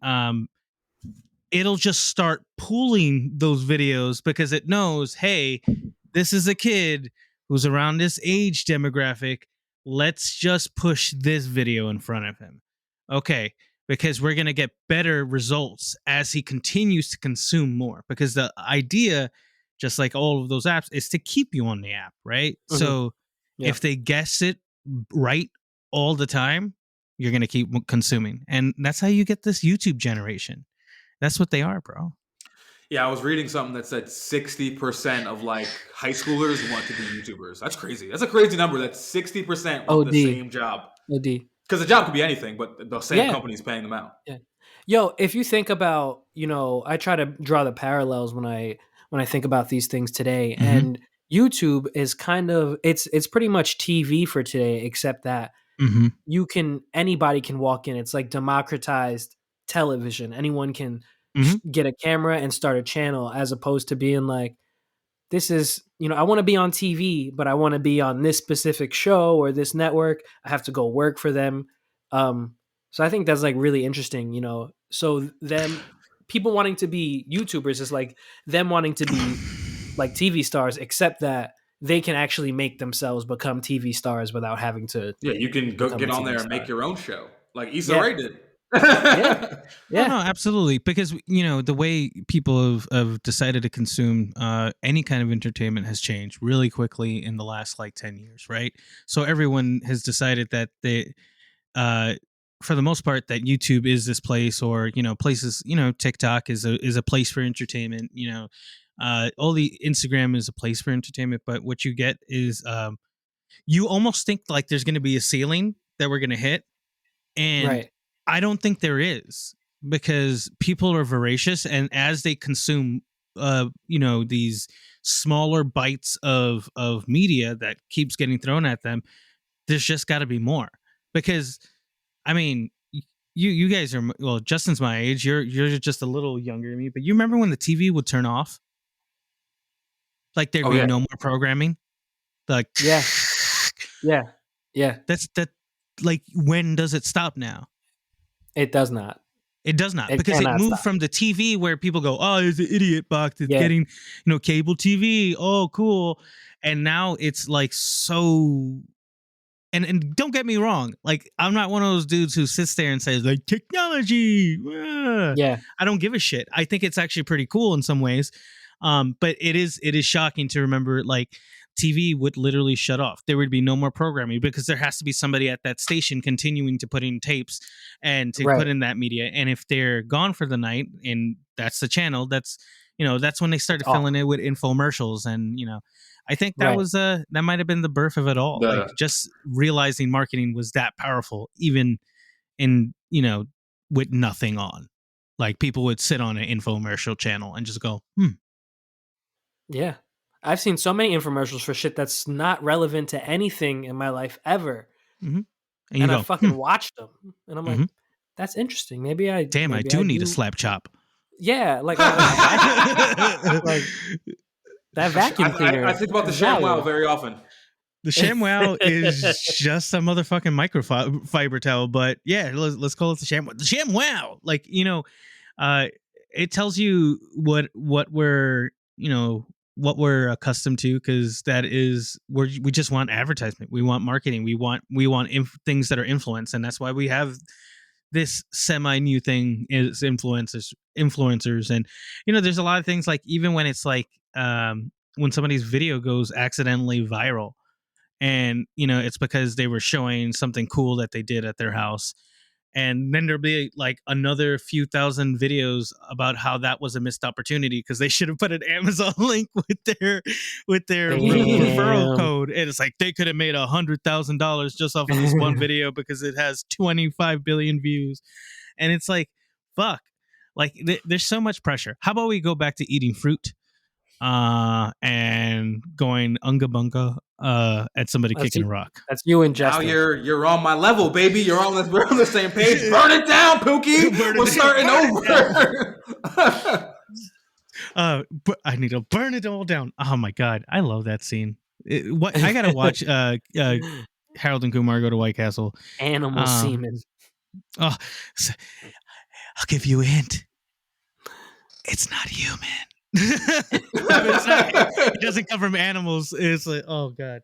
it'll just start pooling those videos because it knows, hey, this is a kid who's around this age demographic. Let's just push this video in front of him. Okay, because we're going to get better results as he continues to consume more. Because the idea, just like all of those apps, is to keep you on the app, right? Mhm. So if they guess it right all the time, you're going to keep consuming. And that's how you get this YouTube generation. That's what they are, bro. Yeah, I was reading something that said 60% of like high schoolers want to be YouTubers. That's crazy. That's a crazy number. That 60% want the same job. OD. Because the job could be anything, but the same company's paying them out. Yeah. Yo, if you think about, I try to draw the parallels when I think about these things today, Mhm. and YouTube is kind of it's pretty much TV for today, except that anybody can walk in. It's like democratized television. Anyone can get a camera and start a channel, as opposed to being like, this is, I want to be on TV, but I want to be on this specific show or this network. I have to go work for them. So I think that's like really interesting, So people wanting to be YouTubers is like them wanting to be like TV stars, except that they can actually make themselves become TV stars without having to. Yeah, you can go get on there and make your own show, like Issa Rae did. Yeah. No, absolutely. Because the way people have decided to consume any kind of entertainment has changed really quickly in the last like 10 years, right? So everyone has decided that they for the most part that YouTube is this place, or places, TikTok is a place for entertainment, all the Instagram is a place for entertainment. But what you get is you almost think like there's going to be a ceiling that we're going to hit, and I don't think there is, because people are voracious, and as they consume these smaller bites of media that keeps getting thrown at them, there's just got to be more. Because I mean, you guys are, well, Justin's my age, you're just a little younger than me, but you remember when the TV would turn off, like there'd be no more programming, like yeah that's like, when does it stop now? It does not. It does not, because it moved from the TV where people go, oh, it's an idiot box. It's getting, cable TV. Oh, cool. And now it's like so. And don't get me wrong. Like, I'm not one of those dudes who sits there and says like technology. I don't give a shit. I think it's actually pretty cool in some ways. But it is shocking to remember like TV would literally shut off. There would be no more programming because there has to be somebody at that station continuing to put in tapes and to put in that media. And if they're gone for the night and that's the channel, that's when they started filling it with infomercials. And I think that was that might have been the birth of it all. Like just realizing marketing was that powerful, even in with nothing on. Like people would sit on an infomercial channel and just go, Yeah. I've seen so many infomercials for shit that's not relevant to anything in my life ever. Mm-hmm. And I fucking watched them. And I'm like, that's interesting. Maybe I do need a slap chop. Yeah, like that vacuum cleaner. I think about the ShamWow very often. The ShamWow is just a motherfucking microfiber towel, but yeah, let's call it the ShamWow. The ShamWow, like it tells you what we're what we're accustomed to, because that is we just want advertisement, we want marketing, we want things that are influence, and that's why we have this semi new thing is influencers. And there's a lot of things, like even when it's like when somebody's video goes accidentally viral, and it's because they were showing something cool that they did at their house, and then there'll be like another few thousand videos about how that was a missed opportunity because they should have put an Amazon link with their referral code, and it's like they could have made $100,000 just off of this one video because it has 25 billion views. And it's like, fuck, like there's so much pressure. How about we go back to eating fruit and going unga bunga at somebody kicking a rock? That's you and Justin. Now you're on my level, baby. We're on the same page. Burn it down, Pookie. We're starting over. But I need to burn it all down. Oh my god, I love that scene. I gotta watch Harold and Kumar go to White Castle. Animal semen. Oh, I'll give you a hint. It's not human. It doesn't come from animals. It's like, oh god,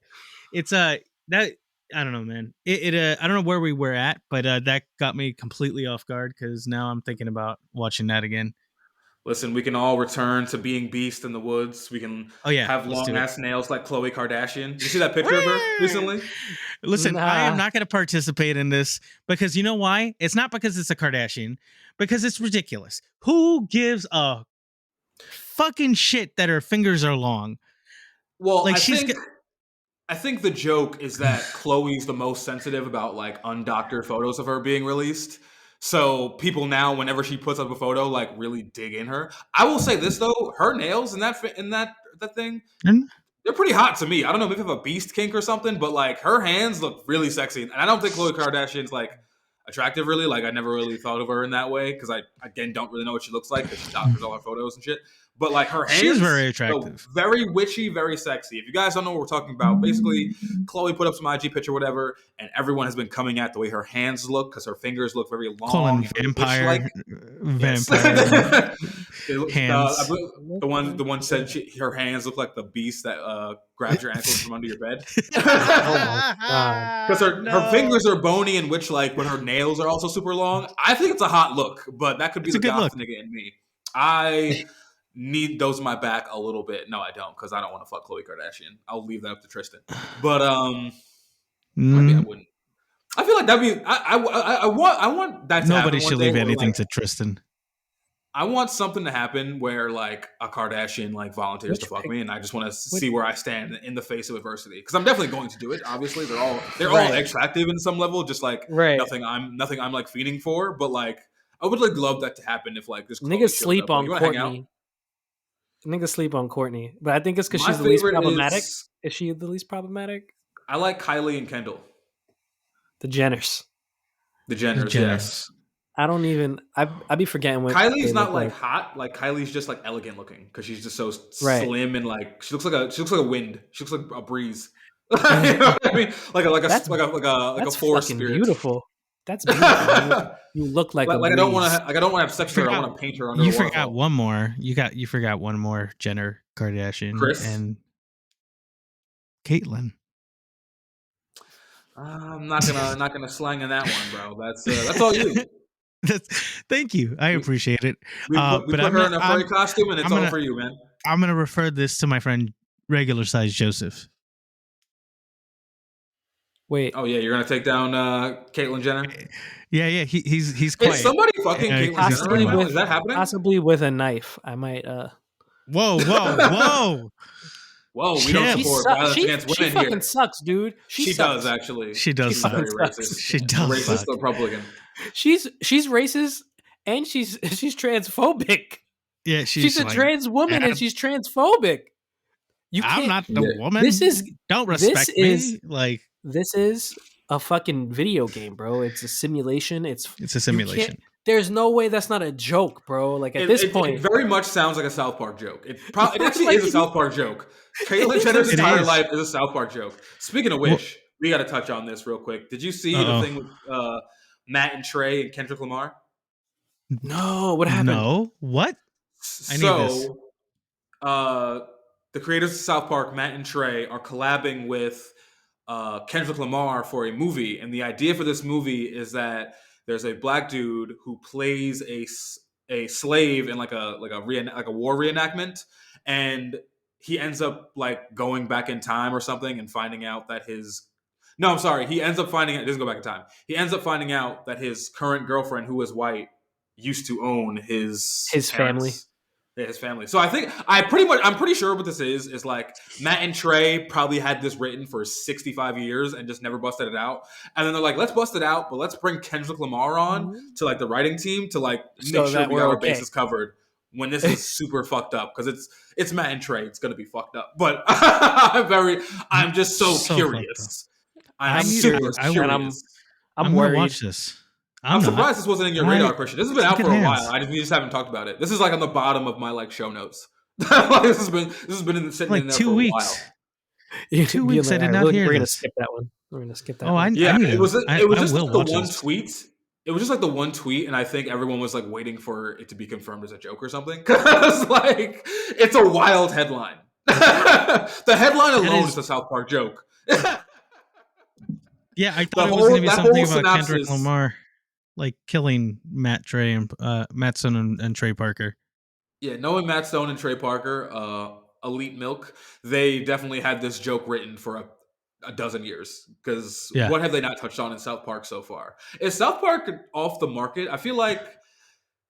it's that I don't know, man. I don't know where we were at, but that got me completely off guard because now I'm thinking about watching that again. Listen, we can all return to being beast in the woods. We can have long ass nails like Khloe Kardashian. Did you see that picture of her recently? Listen, I am not going to participate in this because you know why? It's not because it's a Kardashian, because it's ridiculous. Who gives a fucking shit that her fingers are long? Well, like I think the joke is that Khloe's the most sensitive about like undoctored photos of her being released. So people now, whenever she puts up a photo, like really dig in her. I will say this though, her nails in that thing, they're pretty hot to me. I don't know, maybe I have a beast kink or something, but like her hands look really sexy. And I don't think Khloe Kardashian's like attractive really. Like I never really thought of her in that way because I again don't really know what she looks like because she doctors all her photos and shit. But like her hands, she's very attractive, very witchy, very sexy. If you guys don't know what we're talking about, basically Khloe put up some IG picture, whatever, and everyone has been coming at the way her hands look because her fingers look very long. Calling vampire hands. The one said her hands look like the beast that grabs your ankles from under your bed. Because her fingers are bony and witch-like, but her nails are also super long. I think it's a hot look, but that could be the goth nigga in me. I need those in my back a little bit. No, I don't, because I don't want to fuck Khloe Kardashian. I'll leave that up to Tristan. But maybe I wouldn't. I feel like that'd be. I want that. To Nobody should leave anything to Tristan. I want something to happen where like a Kardashian like volunteers to fuck me, and I just want to see where I stand in the face of adversity. Because I'm definitely going to do it. Obviously, they're all attractive in some level, just like nothing I'm like fiending for. But like, I would like love that to happen if like this niggas sleep on Courtney. Niggas sleep on Courtney, but I think it's because she's the least problematic. Is she the least problematic? I like Kylie and Kendall. The Jenners. Yes. I don't even. I be forgetting what Kylie's not like hot. Like Kylie's just like elegant looking because she's just so slim and like she looks like a wind. She looks like a breeze. You know what I mean? Like a forest spirit. Beautiful. That's beautiful. You look like a I don't want to. I don't want to have sex with her. I want to paint her under. You forgot one more. You forgot one more Jenner Kardashian. Chris and Caitlyn. I'm not gonna slang in that one, bro. That's all you. Thank you. I appreciate it. We put her in a furry costume, and it's all for you, man. I'm gonna refer this to my friend Regular Size Joseph. Wait, Oh yeah, you're gonna take down Caitlyn Jenner. Yeah. He's Is quiet. somebody fucking Caitlyn Because he's Jenner right possibly thinking now? about. Is that happening? possibly with a knife. I might. Whoa! Whoa, we don't Chill. She support sucks. violence against She women fucking here. sucks, dude. She Sucks. does actually. She does She's suck. very Sucks. racist. She A does racist suck. Republican. She's racist and she's transphobic. Yeah, She's a like, trans woman and she's transphobic. You I'm can't. not the Yeah. woman. This is Don't this respect is me. Like, this is a fucking video game, bro. It's a simulation. it's a You simulation. can't. There's no way that's not a joke, bro. Like at this point, It very much sounds like a South Park joke. It actually Like, is a South Park joke. Caitlyn Jenner's It entire is. life is a South Park joke. Speaking of which, we got to touch on this real quick. Did you see the thing with Matt and Trey and Kendrick Lamar? no, what happened? No, what? I need this. The creators of South Park, Matt and Trey, are collabing with Kendrick Lamar for a movie, and the idea for this movie is that there's a black dude who plays a slave in like a war reenactment, and he ends up like going back in time or something and finding out that he ends up finding out. It doesn't go back in time. He ends up finding out that his current girlfriend, who is white, used to own his family. Yeah, his family. So I'm pretty sure what this is like Matt and Trey probably had this written for 65 years and just never busted it out. And then they're like, let's bust it out, but let's bring Kendrick Lamar on to like the writing team to like make So sure that we we're got our okay. bases covered when this is super fucked up, because it's Matt and Trey. It's gonna be fucked up. But I'm just so curious. I'm super curious. I'm gonna worried. watch this. I'm not. surprised this wasn't in your radar, Christian. This has been out for a hands. while. We just haven't talked about it. This is like on the bottom of my like show notes. This has been sitting Like in there 2 for a weeks. while. 2 weeks. I did not hear We're gonna this. skip that one. We're gonna skip that. Oh, one. Yeah, I need it was just I like will the watch one this. tweet. It was just like the one tweet, and I think everyone was like waiting for it to be confirmed as a joke or something, because like it's a wild headline. The headline alone is a South Park joke. Yeah, I thought it was going to be something about Kendrick Lamar, like killing Matt Stone and Trey Parker. Yeah, knowing Matt Stone and Trey Parker, Elite Milk, they definitely had this joke written for a dozen years. Because what have they not touched on in South Park so far? Is South Park off the market? I feel like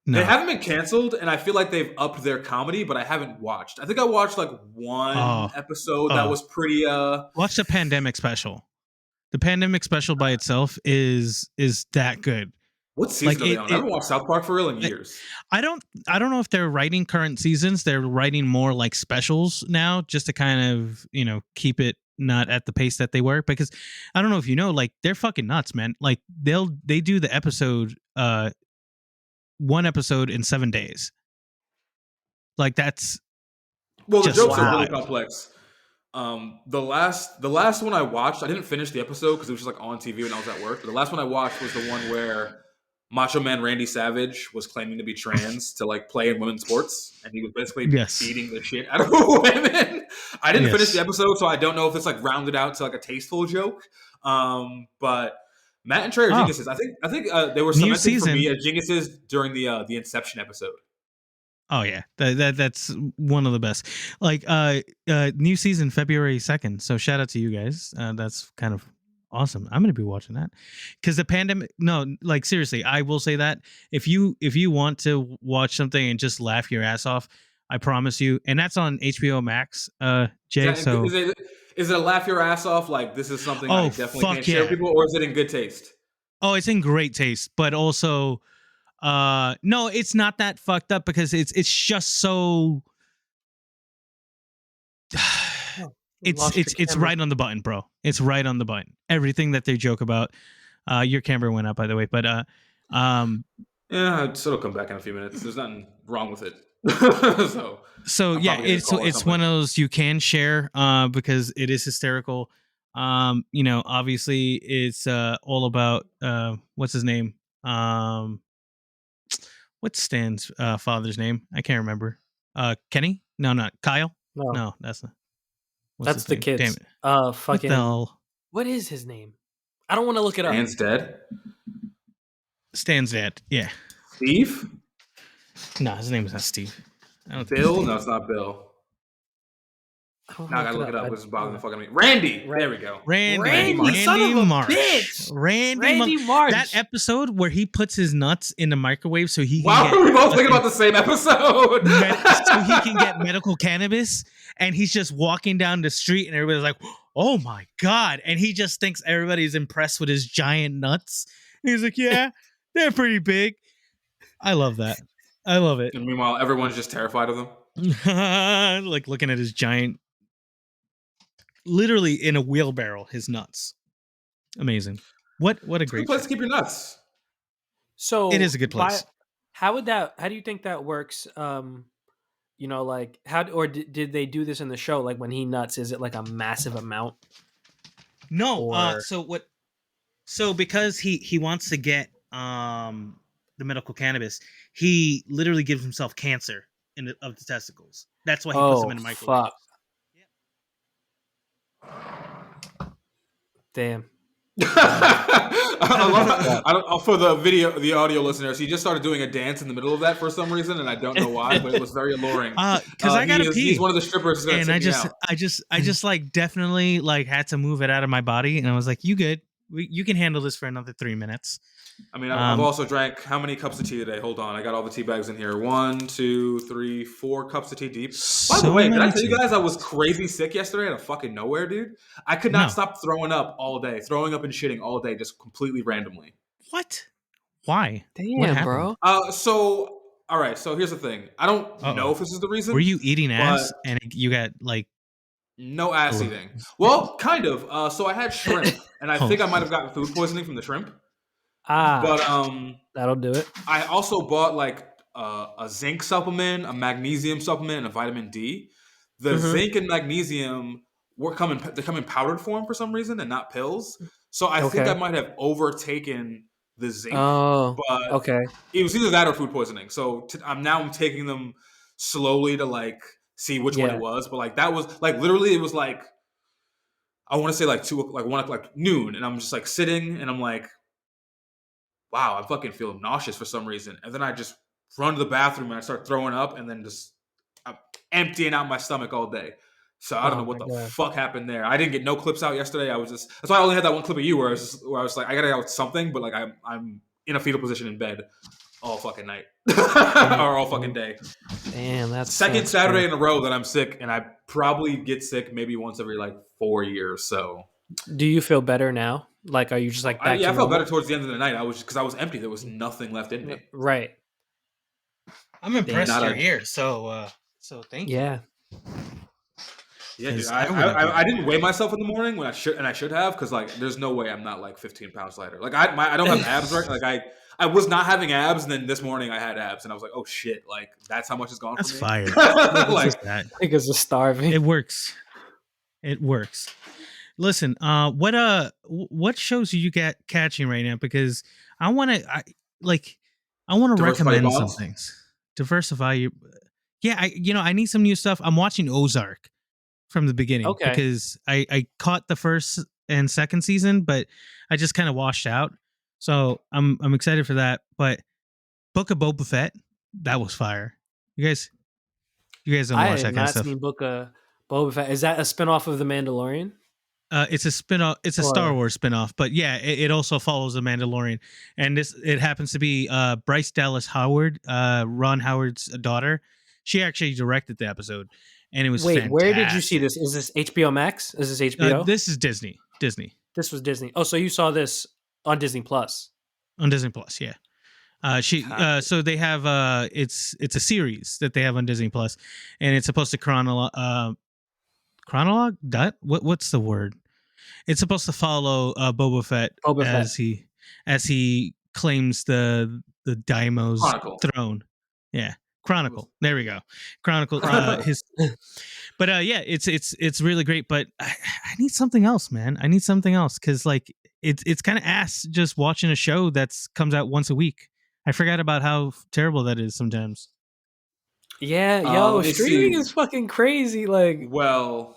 they haven't been canceled, and I feel like they've upped their comedy, but I haven't watched. I think I watched like one episode that was pretty. Watch the Pandemic special. The Pandemic special by itself is that good. What season are they on? I haven't watched South Park for real in years. I don't know if they're writing current seasons. They're writing more like specials now, just to kind of keep it not at the pace that they were. Because I don't know if you know, like they're fucking nuts, man. Like they do the episode, one episode in 7 days. Like that's the jokes are really complex. The last one I watched, I didn't finish the episode because it was just like on TV when I was at work. But the last one I watched was the one where Macho Man Randy Savage was claiming to be trans to like play in women's sports, and he was basically beating the shit out of women. I didn't finish the episode, so I don't know if it's like rounded out to like a tasteful joke. But Matt and Trey are geniuses. I think they were cemented for me as geniuses during the Inception episode. Oh yeah, that's one of the best. Like new season February 2nd. So shout out to you guys. That's kind of awesome. I'm gonna be watching that because the pandemic. No, like seriously, I will say that if you want to watch something and just laugh your ass off, I promise you, and that's on HBO Max. Jay, is it a laugh your ass off? Like this is something I definitely can't share with people, or is it in good taste? Oh, it's in great taste, but also. No, it's not that fucked up because it's just so it's right on the button, bro. It's right on the button. Everything that they joke about. Your camera went up, by the way, but yeah, it'll come back in a few minutes. There's nothing wrong with it. so yeah, it's one of those you can share because it is hysterical. Obviously it's all about what's his name? What's Stan's father's name? I can't remember. Kenny? No, not Kyle. No, that's not. That's the kid. Damn it. Fucking. What is his name? I don't want to look it up. Stan's dead. Stan's dead. Yeah. Steve? No, his name is not Steve. Bill? No, it's not Bill. Now I gotta look it up. This is bothering the fuck out of me. Randy. There we go. Randy son of a Marsh. bitch. Randy Marsh. That episode where he puts his nuts in the microwave so he can Wow, we both thinking about the same episode. so he can get medical cannabis, and he's just walking down the street and everybody's like, oh my God. And he just thinks everybody's impressed with his giant nuts. And he's like, yeah, they're pretty big. I love that. I love it. And meanwhile, everyone's just terrified of them. Like looking at his giant, literally in a wheelbarrow, his nuts. Amazing. What a It's a great good place show. to keep your nuts. So It is a good place. How do you think that works? Like did they do this in the show? Like when he nuts, is it like a massive amount? No. Or- So because he wants to get the medical cannabis, he literally gives himself cancer of the testicles. That's why he puts them in the microwave. Fuck. Damn. For the audio listeners, he just started doing a dance in the middle of that for some reason, and I don't know why, but it was very alluring. Because I gotta pee. He's one of the strippers, and I just like definitely like had to move it out of my body, and I was like, "You good? You can handle this for another 3 minutes." I mean, I've also drank how many cups of tea today? Hold on, I got all the tea bags in here. 1, 2, 3, 4 cups of tea deep. By the way, did I tell you guys I was crazy sick yesterday out of fucking nowhere, dude? I could not stop throwing up all day, throwing up and shitting all day, just completely randomly. What? Why? Damn, bro. So all right. So here's the thing. I don't know if this is the reason. Were you eating ass and you got like? No ass eating. Well, kind of. So I had shrimp, and I think I might have gotten food poisoning from the shrimp. But that'll do it. I also bought like a zinc supplement, a magnesium supplement, and a vitamin D. The zinc and magnesium they come in powdered form for some reason and not pills. So I think I might have overtaken the zinc. Oh, but okay. It was either that or food poisoning. So I'm taking them slowly to like see which one it was. But like that was like literally it was like I want to say like 1 o'clock, noon, and I'm just like sitting and I'm like, wow, I fucking feel nauseous for some reason. And then I just run to the bathroom and I start throwing up and then just I'm emptying out my stomach all day. So I don't know what the fuck happened there. I didn't get no clips out yesterday. That's why I only had that one clip of you where I was like, I gotta get out something, but like I'm in a fetal position in bed all fucking night or all fucking day. Damn, that's second Saturday in a row that I'm sick, and I probably get sick maybe once every like 4 years. So, do you feel better now? Like, are you just like back? I felt better towards the end of the night. Because I was empty. There was nothing left in me. Right. I'm impressed you're here. So thank you. Yeah. Yeah, dude, I didn't weigh myself in the morning when I should have, because like there's no way I'm not like 15 pounds lighter. Like I don't have abs right. Like I was not having abs, and then this morning I had abs, and I was like, oh shit, like that's how much it's gone. That's for fire. Like that. Because it's starving. It works. Listen, what shows are you catching right now? Because I want to recommend some things. Diversify your. Yeah, I need some new stuff. I'm watching Ozark from the beginning because I caught the first and second season, but I just kind of washed out. So I'm excited for that. But Book of Boba Fett, that was fire. You guys don't watch that kind of stuff. I have not seen Book of Boba Fett. Is that a spinoff of The Mandalorian? It's a spinoff. It's a Star Wars spinoff, but yeah, it also follows The Mandalorian, and it happens to be Bryce Dallas Howard, Ron Howard's daughter. She actually directed the episode, and it was fantastic. Where did you see this? Is this HBO Max? Is this HBO? This is Disney. This was Disney. Oh, so you saw this on Disney Plus? On Disney Plus, yeah. So they have it's a series that they have on Disney Plus, and it's supposed to chronologue. What's the word? It's supposed to follow Boba Fett as he claims the Daimo's throne. Yeah. Chronicle. There we go. Chronicle. But yeah, it's really great. But I need something else, man. I need something else because like it's kind of ass just watching a show that's comes out once a week. I forgot about how terrible that is sometimes. Yeah, streaming is fucking crazy. Like, well.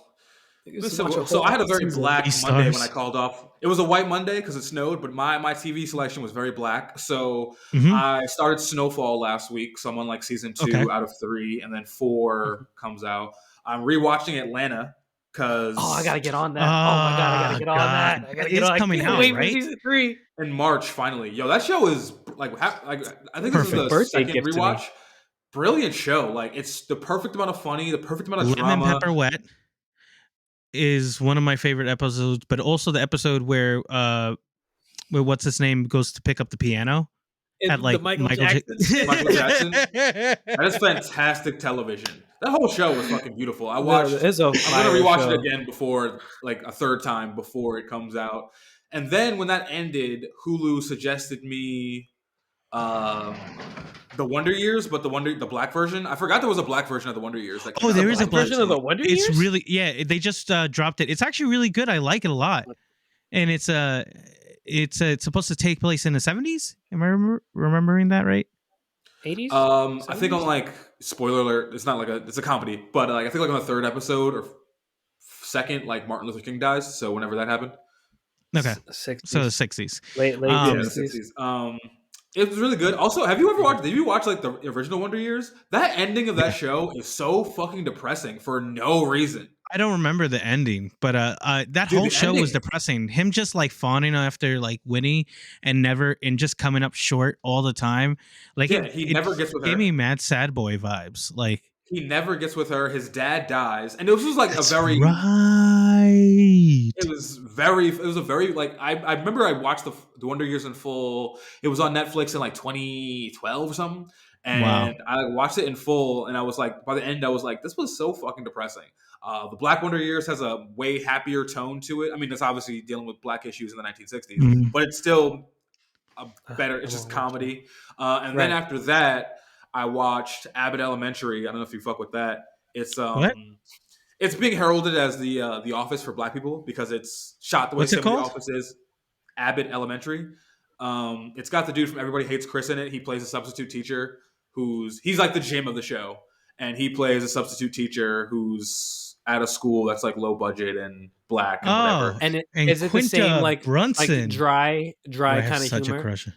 So I had a very black Monday when I called off. It was a white Monday because it snowed, but my TV selection was very black. So I started Snowfall last week. So I'm on like season 2 out of 3, and then 4 comes out. I'm rewatching Atlanta because I gotta get on that. Oh my god, I gotta get on that. I gotta get It's on. I coming can't out, wait for right? season 3. in March finally. Yo, that show is like I think this is Perfect. the Birthday second gift to me. rewatch. Brilliant show. Like it's the perfect amount of funny, the perfect amount of Lemon drama. Pepper Wet is one of my favorite episodes, but also the episode where what's his name goes to pick up the piano at The like Michael Jackson skit. Michael Jackson. That is fantastic television. That whole show was fucking beautiful. No, it's a I'm gonna fire rewatch show. it again before, like a third time before it comes out. And then when that ended, Hulu suggested me the Wonder Years, but the black version. I forgot there was a black version of the Wonder Years. That came out there in is a black version of the Wonder It's Years? really they just dropped it. It's actually really good. I like it a lot, and it's supposed to take place in the 70s. Am I remembering that right? 80s? I think on like spoiler alert, it's not like it's a comedy, but like I think like on the third episode or second, like Martin Luther King dies. So whenever that happened, Okay, 60s. so the 60s, late yeah, the 60s. 60s. It was really good. Also, have you ever watched? Did you watch like the original Wonder Years? That ending of that show is so fucking depressing for no reason. I don't remember the ending, but that whole show was depressing. Him just like fawning after like Winnie and just coming up short all the time. Like he never gets with her. Gave me mad sad boy vibes. Like he never gets with her. His dad dies, and it was just like that's a very right. It was a very like I remember I watched the Wonder Years in full. It was on Netflix in like 2012 or something, and I watched it in full. And I was like, by the end, I was like, this was so fucking depressing. The Black Wonder Years has a way happier tone to it. I mean, it's obviously dealing with black issues in the 1960s, but it's still better. It's just comedy. And then after that, I watched Abbott Elementary. I don't know if you fuck with that. It's What? It's being heralded as the Office for Black people because it's shot the way some of the Office is. Abbott Elementary. It's got the dude from Everybody Hates Chris in it. He plays a substitute teacher he's like the Jim of the show, and he plays a substitute teacher who's at a school that's like low budget and black and whatever. And is it the same like Brunson? Like dry kind of such humor? A crush.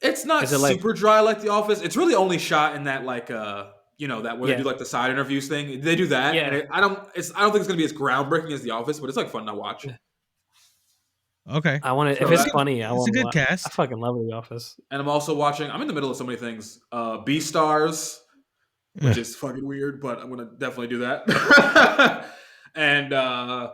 It's not super dry like The Office. It's really only shot in that like that where they do like the side interviews thing. They do that. Yeah. And I don't think it's gonna be as groundbreaking as The Office, but it's like fun to watch. Okay. I want to. If it's funny, it's a good cast. I fucking love The Office. And I'm also watching. I'm in the middle of so many things. Beastars, which is fucking weird, but I'm gonna definitely do that. And I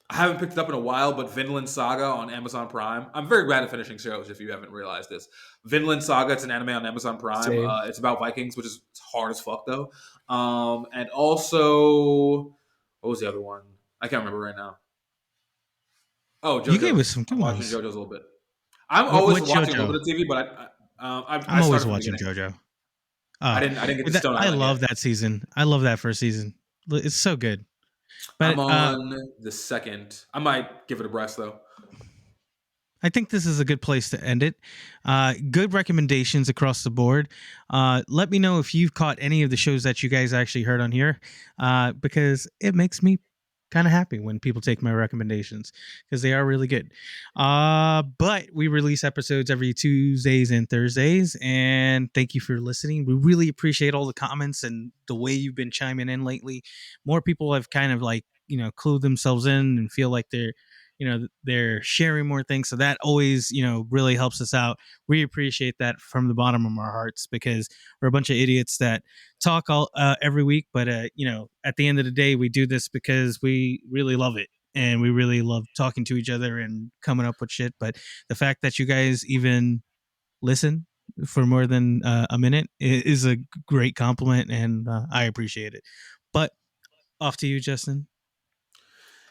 haven't picked it up in a while, but Vinland Saga on Amazon Prime. I'm very bad at finishing shows. If you haven't realized this, Vinland Saga. It's an anime on Amazon Prime. It's about Vikings, which is hard as fuck though. And also, what was the other one? I can't remember right now. Oh, JoJo. You gave us some good I'm ones. watching JoJo's a little bit. I'm always watching a little bit of TV, but I'm always watching JoJo. I didn't get the Stone Island. I love that season. I love that first season. It's so good. But I'm on the second. I might give it a breast though. I think this is a good place to end it. Good recommendations across the board. Let me know if you've caught any of the shows that you guys actually heard on here, because it makes me kind of happy when people take my recommendations because they are really good. But we release episodes every Tuesdays and Thursdays, and thank you for listening. We really appreciate all the comments and the way you've been chiming in lately. More people have kind of like, clued themselves in and feel like they're sharing more things. So that always, really helps us out. We appreciate that from the bottom of our hearts because we're a bunch of idiots that talk every week. But, at the end of the day, we do this because we really love it and we really love talking to each other and coming up with shit. But the fact that you guys even listen for more than a minute is a great compliment, and I appreciate it. But off to you, Justin.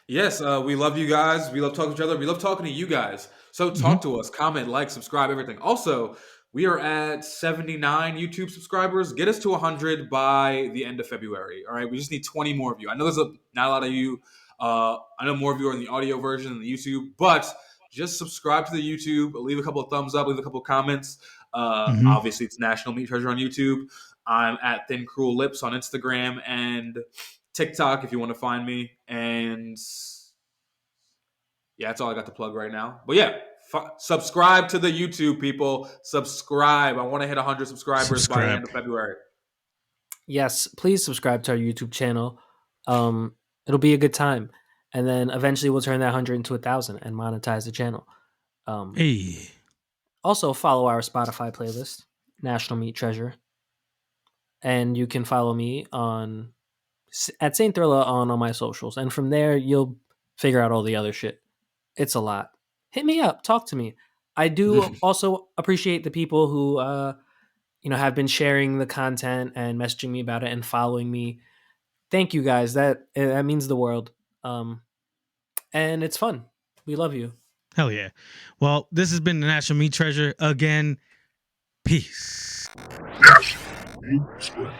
Yes, we love you guys. We love talking to each other. We love talking to you guys. So talk to us, comment, like, subscribe, everything. Also, we are at 79 YouTube subscribers. Get us to 100 by the end of February. All right, we just need 20 more of you. I know there's not a lot of you. I know more of you are in the audio version than the YouTube, but just subscribe to the YouTube. Leave a couple of thumbs up. Leave a couple of comments. Obviously, it's National Meat Treasure on YouTube. I'm at Thin Cruel Lips on Instagram and TikTok if you want to find me. And yeah, that's all I got to plug right now. But yeah, subscribe to the YouTube, people. Subscribe. I want to hit 100 subscribers by the end of February. Yes, please subscribe to our YouTube channel. It'll be a good time, and then eventually we'll turn that 100 into 1,000 and monetize the channel. Hey. Also, follow our Spotify playlist, National Meat Treasure, and you can follow me on at Saint Thrilla on all my socials, and from there you'll figure out all the other shit. It's a lot. Hit me up, talk to me. I do also appreciate the people who have been sharing the content and messaging me about it and following me. Thank you guys. That means the world. And it's fun. We love you. Hell yeah. Well, this has been the National Meat Treasure again. Peace. National Meat Treasure.